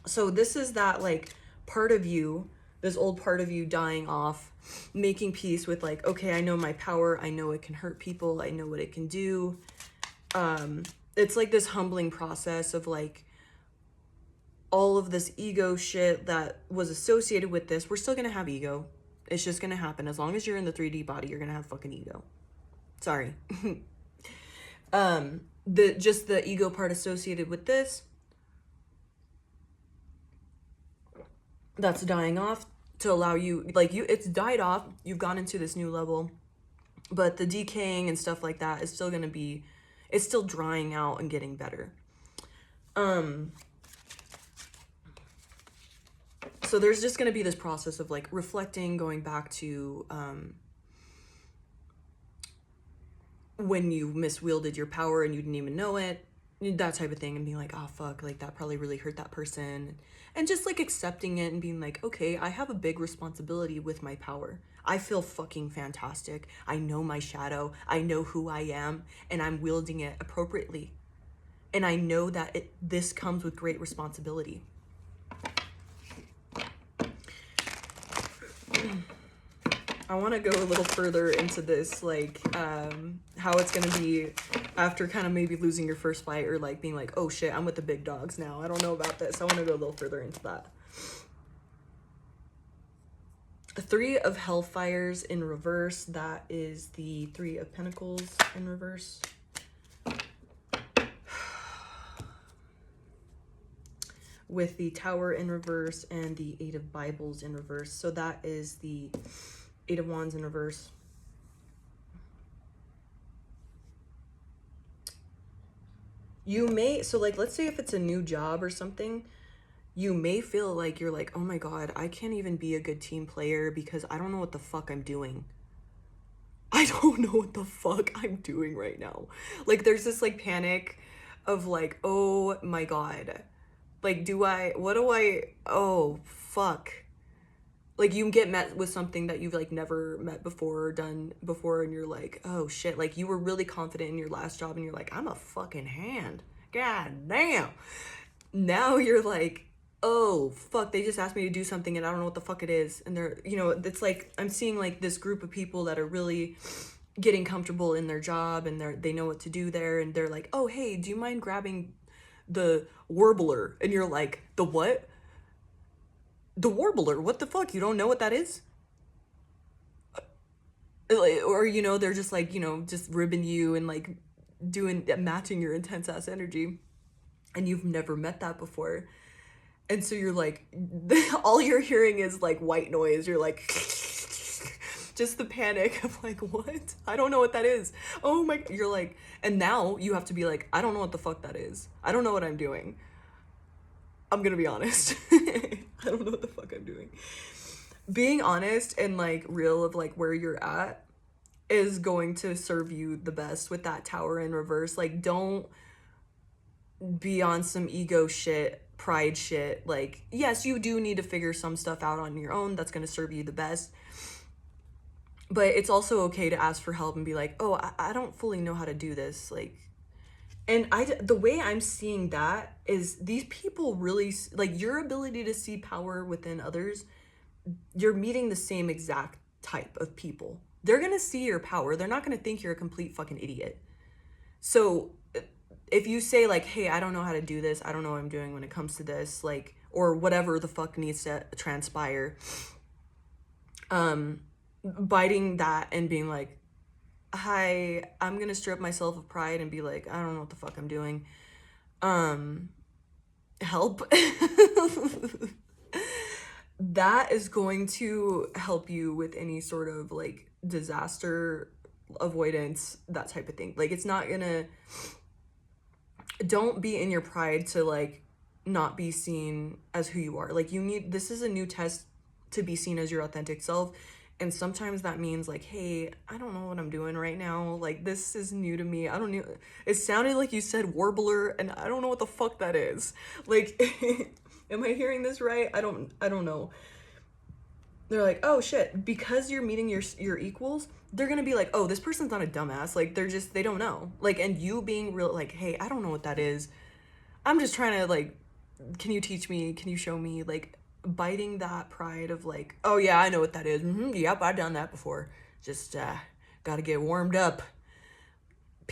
[SPEAKER 1] So this is that like part of you, this old part of you dying off, making peace with like, okay, I know my power, I know it can hurt people, I know what it can do. It's like this humbling process of like all of this ego shit that was associated with this. We're still gonna have ego. It's just gonna happen. As long as you're in the 3D body, you're gonna have fucking ego. Sorry. The ego part associated with this, that's dying off to allow you, like you, it's died off, you've gone into this new level, but the decaying and stuff like that is still gonna be, it's still drying out and getting better. So there's just gonna be this process of like reflecting, going back to when you miswielded your power and you didn't even know it, that type of thing, and being like, oh fuck, like that probably really hurt that person, and just like accepting it and being like, okay, I have a big responsibility with my power. I feel fucking fantastic. I know my shadow, I know who I am, and I'm wielding it appropriately, and I know that this comes with great responsibility. I want to go a little further into this, like how it's going to be after kind of maybe losing your first fight, or like being like, oh shit, I'm with the big dogs now. I don't know about this. I want to go a little further into that. 3 of Hellfires in reverse. That is the 3 of Pentacles in reverse. With the Tower in reverse and the 8 of Bibles in reverse. So that is the 8 of Wands in reverse. You may, so like, let's say if it's a new job or something, you may feel like you're like, oh my God, I can't even be a good team player because I don't know what the fuck I'm doing. I don't know what the fuck I'm doing right now. Like there's this like panic of like, oh my God, like oh fuck. Like you get met with something that you've like never met before or done before, and you're like, oh shit, like you were really confident in your last job and you're like, I'm a fucking hand. God damn. Now you're like, oh fuck, they just asked me to do something and I don't know what the fuck it is. And they're, you know, it's like I'm seeing like this group of people that are really getting comfortable in their job and they know what to do there, and they're like, oh hey, do you mind grabbing the warbler? And you're like, the what? The warbler? What the fuck? You don't know what that is? Or, you know, they're just like, you know, just ribbing you and like matching your intense ass energy. And you've never met that before. And so you're like, all you're hearing is like white noise. You're like, just the panic of like, what? I don't know what that is. Oh my, you're like, and now you have to be like, I don't know what the fuck that is. I don't know what I'm doing. I'm gonna be honest. I don't know what the fuck I'm doing. Being honest and like real of like where you're at is going to serve you the best with that Tower in reverse. Like, don't be on some ego shit, pride shit. Like, yes, you do need to figure some stuff out on your own. That's going to serve you the best. But it's also okay to ask for help and be like, oh, I don't fully know how to do this. Like, and the way I'm seeing that is these people really, like, your ability to see power within others, you're meeting the same exact type of people. They're going to see your power. They're not going to think you're a complete fucking idiot. So if you say like, hey, I don't know how to do this, I don't know what I'm doing when it comes to this, like, or whatever the fuck needs to transpire, biting that and being like, hi, I'm gonna strip myself of pride and be like, I don't know what the fuck I'm doing. Help. That is going to help you with any sort of like disaster avoidance, that type of thing. Like, it's not gonna, don't be in your pride to like not be seen as who you are. Like, you need, this is a new test to be seen as your authentic self. And sometimes that means like, hey, I don't know what I'm doing right now. Like, this is new to me. I don't know. It sounded like you said warbler, and I don't know what the fuck that is. Like, am I hearing this right? I don't know. They're like, oh shit, because you're meeting your equals, they're gonna be like, oh, this person's not a dumbass. Like, they don't know. Like, and you being real, like, hey, I don't know what that is. I'm just trying to like, can you teach me? Can you show me? Like, biting that pride of like, oh yeah, I know what that is. Yep, I've done that before. Just gotta get warmed up.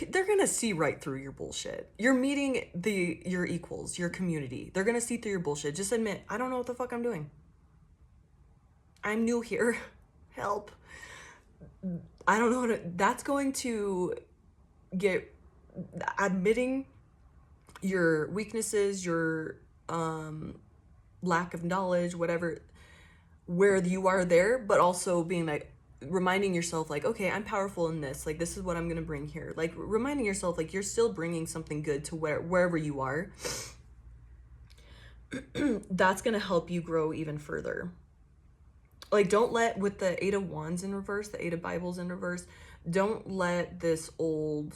[SPEAKER 1] They're gonna see right through your bullshit. You're meeting your equals, your community. They're gonna see through your bullshit. Just admit, I don't know what the fuck I'm doing. I'm new here. Help. I don't know that's going to get, admitting your weaknesses, your lack of knowledge, whatever, where you are there, but also being like, reminding yourself like, okay, I'm powerful in this, like, this is what I'm gonna bring here. Like, reminding yourself like you're still bringing something good to wherever you are. That's gonna help you grow even further. Like, don't let, with the 8 of Wands in reverse, the 8 of Bibles in reverse, don't let this old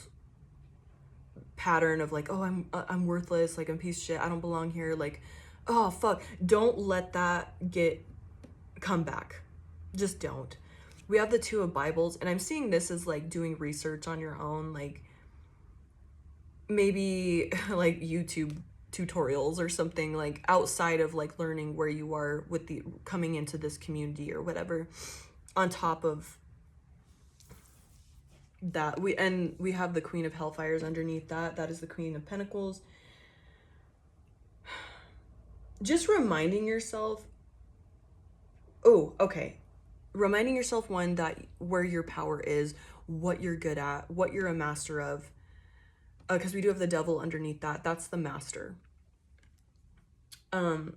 [SPEAKER 1] pattern of like, oh, I'm worthless, like, I'm a piece of shit, I don't belong here, like, oh fuck, don't let that come back. Just don't. We have the 2 of Bibles, and I'm seeing this as like doing research on your own, like maybe like YouTube tutorials or something, like outside of like learning where you are with the coming into this community or whatever. On top of that, we have the Queen of Hellfires underneath that is the Queen of Pentacles. Just reminding yourself, oh, okay, reminding yourself, one, that where your power is, what you're good at, what you're a master of, because we do have the Devil underneath that's the master.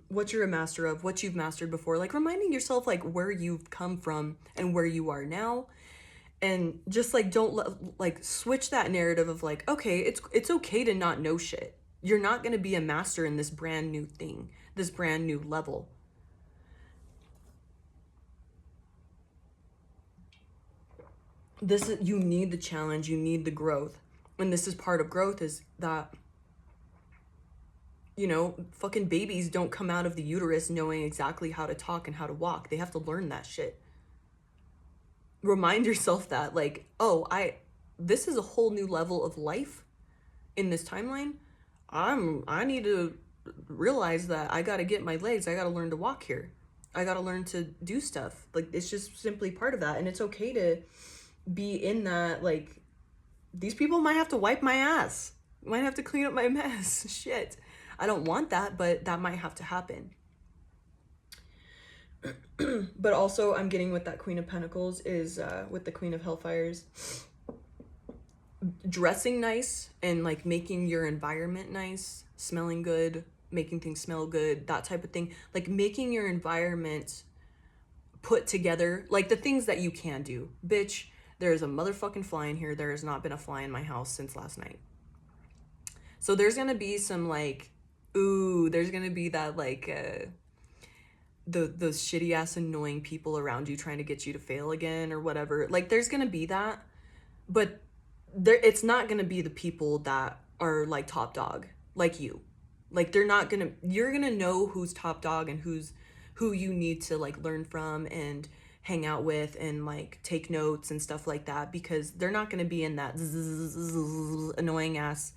[SPEAKER 1] What you're a master of, what you've mastered before, like reminding yourself like where you've come from and where you are now. And just like, don't like switch that narrative of like, okay, it's okay to not know shit. You're not going to be a master in this brand new thing, this brand new level. You need the challenge, you need the growth. And this is part of growth, is that, you know, fucking babies don't come out of the uterus knowing exactly how to talk and how to walk. They have to learn that shit. Remind yourself that, like, oh, this is a whole new level of life in this timeline. I need to realize that I got to get my legs. I got to learn to walk here. I got to learn to do stuff. Like, it's just simply part of that. And it's okay to be in that, like, these people might have to wipe my ass. Might have to clean up my mess. Shit. I don't want that, but that might have to happen. But also I'm getting with that Queen of Pentacles is with the Queen of Hellfires, dressing nice and like making your environment nice, smelling good, making things smell good, that type of thing. Like making your environment put together, like the things that you can do. Bitch, there's a motherfucking fly in here. There has not been a fly in my house since last night. So there's gonna be some like, ooh, there's gonna be that like those shitty ass annoying people around you trying to get you to fail again or whatever. Like there's gonna be that, but it's not gonna be the people that are like top dog like you. Like they're not gonna, you're gonna know who's top dog and who you need to like learn from and hang out with and like take notes and stuff like that, because they're not gonna be in that annoying ass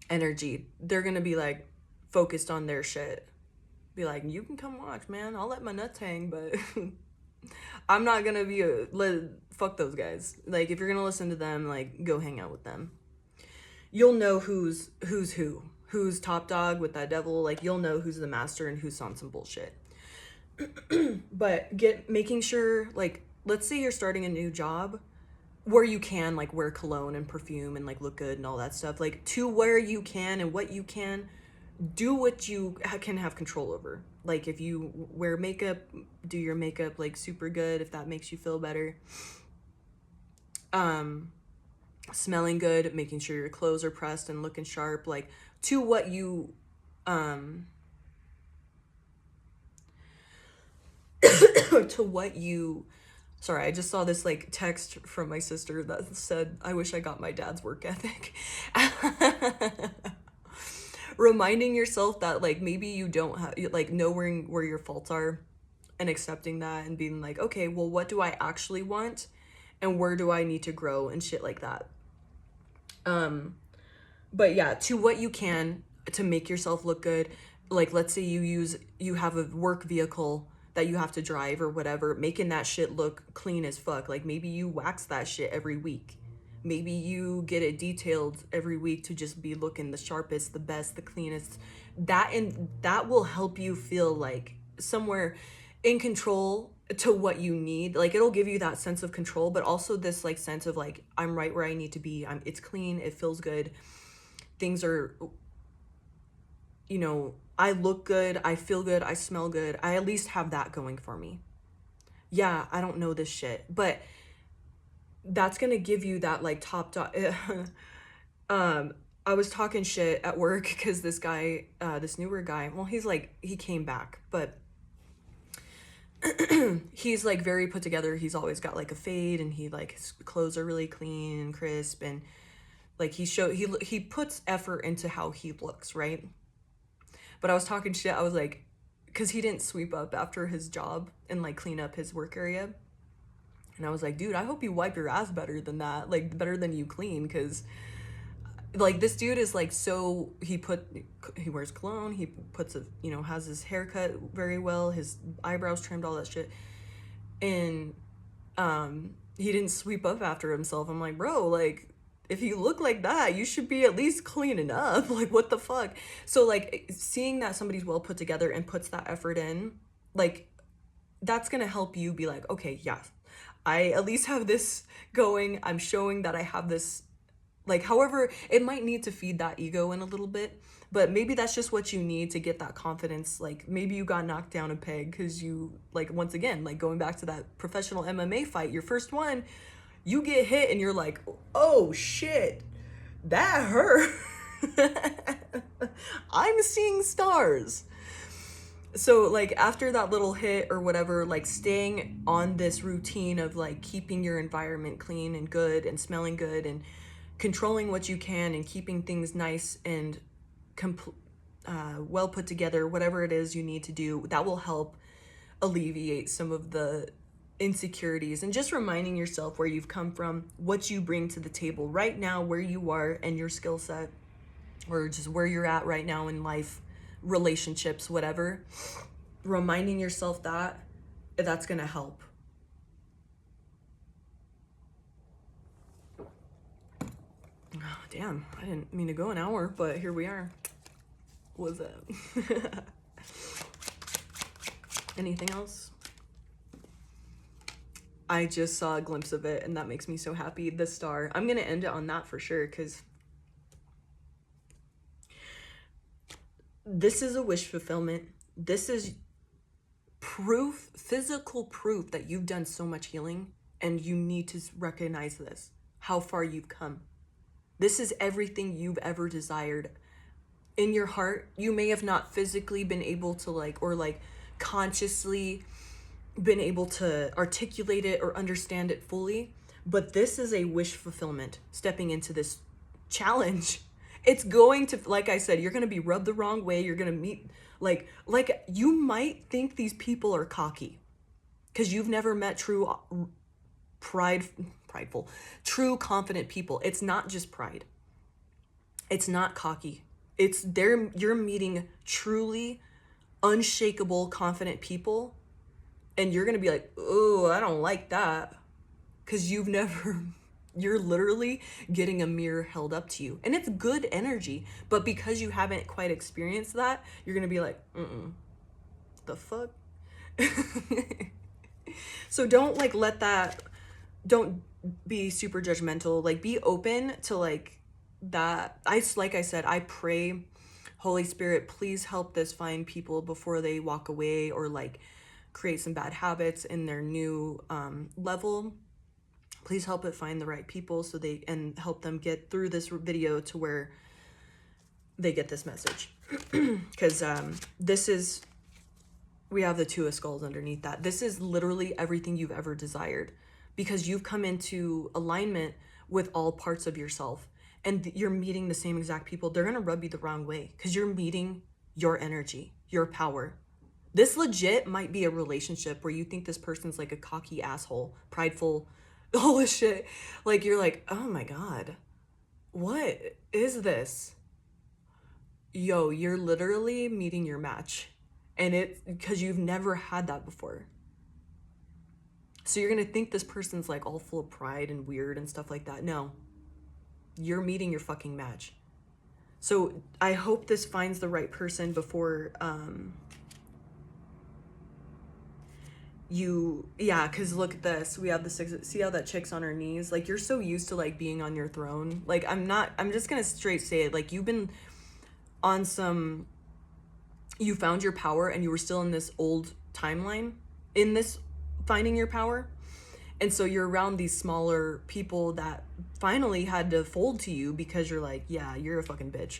[SPEAKER 1] energy. They're gonna be like focused on their shit. Be like, you can come watch, man. I'll let my nuts hang, but I'm not gonna be fuck those guys. Like if you're gonna listen to them, like go hang out with them. You'll know who's who's top dog with that devil. Like you'll know who's the master and who's on some bullshit. But making sure, like, let's say you're starting a new job where you can like wear cologne and perfume and like look good and all that stuff. Like to where you can and what you can, do what you can have control over. Like if you wear makeup, do your makeup like super good if that makes you feel better. Smelling good, making sure your clothes are pressed and looking sharp, like to what you to what you, sorry, I just saw this like text from my sister that said, I wish I got my dad's work ethic. Reminding yourself that like maybe you don't have, like knowing where your faults are and accepting that and being like, okay, well, what do I actually want and where do I need to grow and shit like that. But yeah, to what you can to make yourself look good. Like let's say you have a work vehicle that you have to drive or whatever, making that shit look clean as fuck. Like maybe you wax that shit every week. Maybe you get it detailed every week to just be looking the sharpest, the best, the cleanest. That will help you feel like somewhere in control to what you need. Like it'll give you that sense of control, but also this like sense of like, I'm right where I need to be. It's clean, it feels good. Things are, you know, I look good, I feel good, I smell good. I at least have that going for me. Yeah, I don't know this shit, but that's gonna give you that like top dog. I was talking shit at work because this guy, this newer guy, well, he came back, but he's like very put together. He's always got like a fade and he like, his clothes are really clean and crisp, and like he puts effort into how he looks, right? But I was talking shit. I was like, because he didn't sweep up after his job and like clean up his work area. And I was like, dude, I hope you wipe your ass better than that. Like better than you clean. Because like this dude is like, so he wears cologne. He puts has his haircut very well. His eyebrows trimmed, all that shit. And he didn't sweep up after himself. I'm like, bro, like, if you look like that, you should be at least cleaning up. Like, what the fuck? So, like, seeing that somebody's well put together and puts that effort in, like, that's gonna help you be like, okay, yeah, I at least have this going. I'm showing that I have this, like, however, it might need to feed that ego in a little bit, but maybe that's just what you need to get that confidence. Like, maybe you got knocked down a peg because you, like, once again, like, going back to that professional MMA fight, your first one, you get hit and you're like, oh shit, that hurt. I'm seeing stars. So like after that little hit or whatever, like staying on this routine of like keeping your environment clean and good and smelling good and controlling what you can and keeping things nice and well put together, whatever it is you need to do, that will help alleviate some of the insecurities and just reminding yourself where you've come from, what you bring to the table right now, where you are and your skill set, or just where you're at right now in life, relationships, whatever. Reminding yourself that's gonna help. Oh, damn, I didn't mean to go an hour, but here we are. What's that? Anything else? I just saw a glimpse of it and that makes me so happy. The star. I'm going to end it on that for sure because this is a wish fulfillment. This is proof, physical proof that you've done so much healing and you need to recognize this, how far you've come. This is everything you've ever desired. In your heart, you may have not physically been able to or consciously been able to articulate it or understand it fully, but this is a wish fulfillment, stepping into this challenge. It's going to, like I said, you're going to be rubbed the wrong way. You're going to meet, like you might think these people are cocky because you've never met true prideful, true confident people. It's not just pride. It's not cocky. You're meeting truly unshakable, confident people. And you're going to be like, oh, I don't like that. Because you're literally getting a mirror held up to you. And it's good energy. But because you haven't quite experienced that, you're going to be like, the fuck? So don't let that, don't be super judgmental. Be open to that. Like I said, I pray, Holy Spirit, please help this find people before they walk away or create some bad habits in their new level. Please help it find the right people and help them get through this video to where they get this message. Because we have the Two of Skulls underneath that. This is literally everything you've ever desired because you've come into alignment with all parts of yourself and you're meeting the same exact people. They're going to rub you the wrong way because you're meeting your energy, your power. This legit might be a relationship where you think this person's a cocky asshole, prideful, all this shit. You're like, oh my God, what is this? Yo, you're literally meeting your match. And it's because you've never had that before. So you're going to think this person's all full of pride and weird and stuff like that. No, you're meeting your fucking match. So I hope this finds the right person before, because look at this. We have the six. See how that chick's on her knees? You're so used to being on your throne. I'm just gonna straight say it. You've been on some, you found your power and you were still in this old timeline in this finding your power. And so you're around these smaller people that finally had to fold to you because you're yeah, you're a fucking bitch.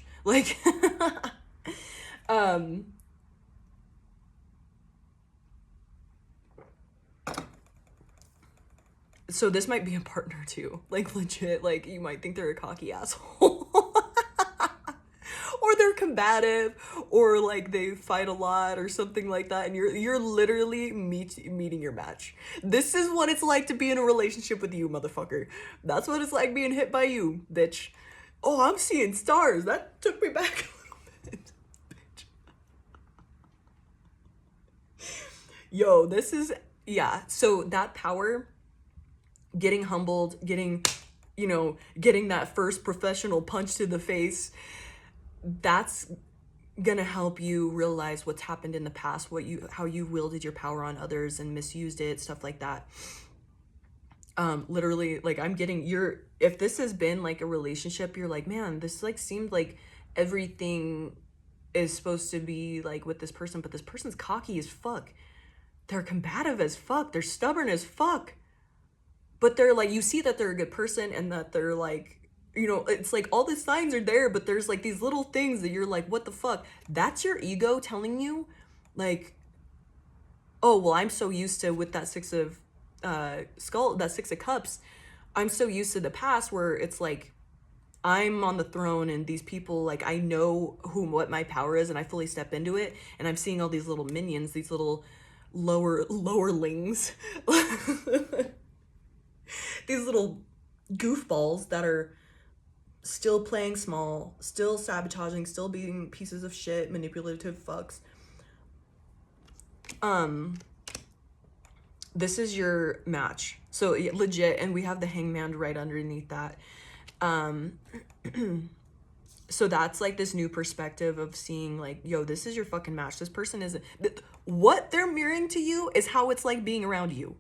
[SPEAKER 1] So this might be a partner too. Legit, you might think they're a cocky asshole. Or they're combative, or they fight a lot or something like that, and you're literally meeting your match. This is what it's like to be in a relationship with you, motherfucker. That's what it's like being hit by you, bitch. Oh, I'm seeing stars. That took me back a little bit, bitch. Yo, this is, yeah, so that power, getting humbled, getting that first professional punch to the face, that's gonna help you realize what's happened in the past, how you wielded your power on others and misused it, stuff like that. Literally, I'm getting if this has been a relationship, you're man, this seemed like everything is supposed to be with this person, but this person's cocky as fuck. They're combative as fuck. They're stubborn as fuck. But they're you see that they're a good person and that they're it's all the signs are there, but there's these little things that you're what the fuck? That's your ego telling you oh, well, I'm so used to with that Six of Cups, I'm so used to the past where it's I'm on the throne and these people, I know what my power is and I fully step into it. And I'm seeing all these little minions, these little lowerlings, these little goofballs that are still playing small, still sabotaging, still being pieces of shit, manipulative fucks. This is your match. So legit, and we have the Hangman right underneath that. So that's like this new perspective of seeing like, yo, this is your fucking match. This person isn't, what they're mirroring to you is how it's like being around you.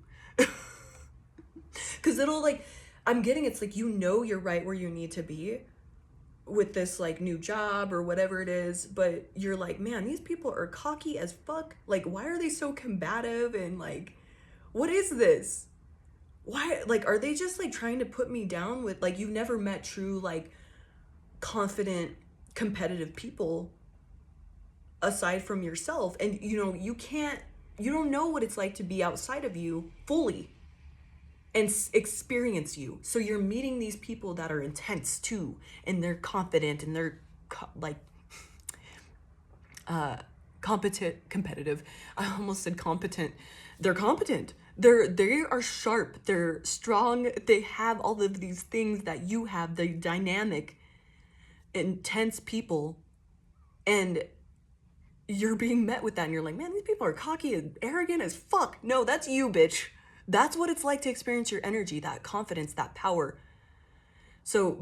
[SPEAKER 1] Because it'll like, I'm getting, it's like, you know, you're right where you need to be with this like new job or whatever it is, but you're like, man, these people are cocky as fuck. Like, why are they so combative? And like, what is this? Why, like, are they just like trying to put me down? With like, you've never met true like confident competitive people aside from yourself, and you know, you don't know what it's like to be outside of you fully and experience you. So you're meeting these people that are intense too, and they're confident, and they're like competent, competitive. I almost said competent. They're competent. They are sharp. They're strong. They have all of these things that you have. The dynamic, intense people, and you're being met with that, and you're like, man, these people are cocky and arrogant as fuck. No, that's you, bitch. That's what it's like to experience your energy, that confidence, that power. So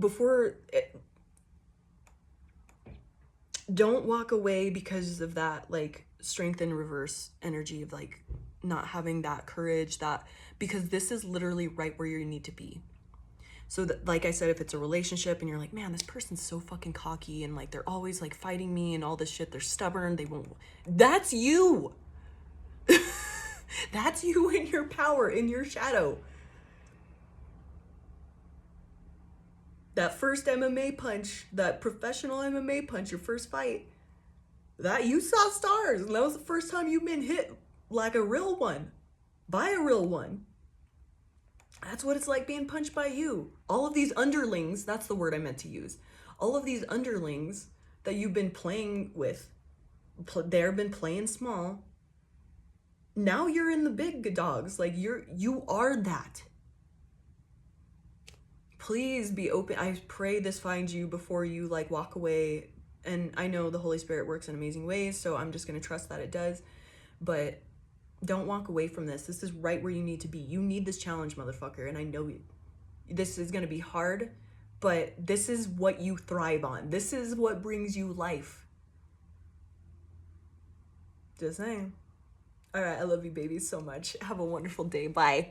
[SPEAKER 1] don't walk away because of that, like, strength in reverse energy of like not having that courage, that, because this is literally right where you need to be. So that, like I said, if it's a relationship and you're like, man, this person's so fucking cocky and like they're always like fighting me and all this shit, they're stubborn, they won't, that's you. That's you in your power, in your shadow. That first MMA punch, that professional MMA punch, your first fight, that you saw stars. And that was the first time you've been hit like a real one, by a real one. That's what it's like being punched by you. All of these underlings, that's the word I meant to use. All of these underlings that you've been playing with, they've been playing small. Now you're in the big dogs. Like you are that. Please be open. I pray this finds you before you like walk away. And I know the Holy Spirit works in amazing ways, so I'm just going to trust that it does. But don't walk away from this. This is right where you need to be. You need this challenge, motherfucker. And I know this is going to be hard, but this is what you thrive on. This is what brings you life. Just saying. All right, I love you babies so much. Have a wonderful day. Bye.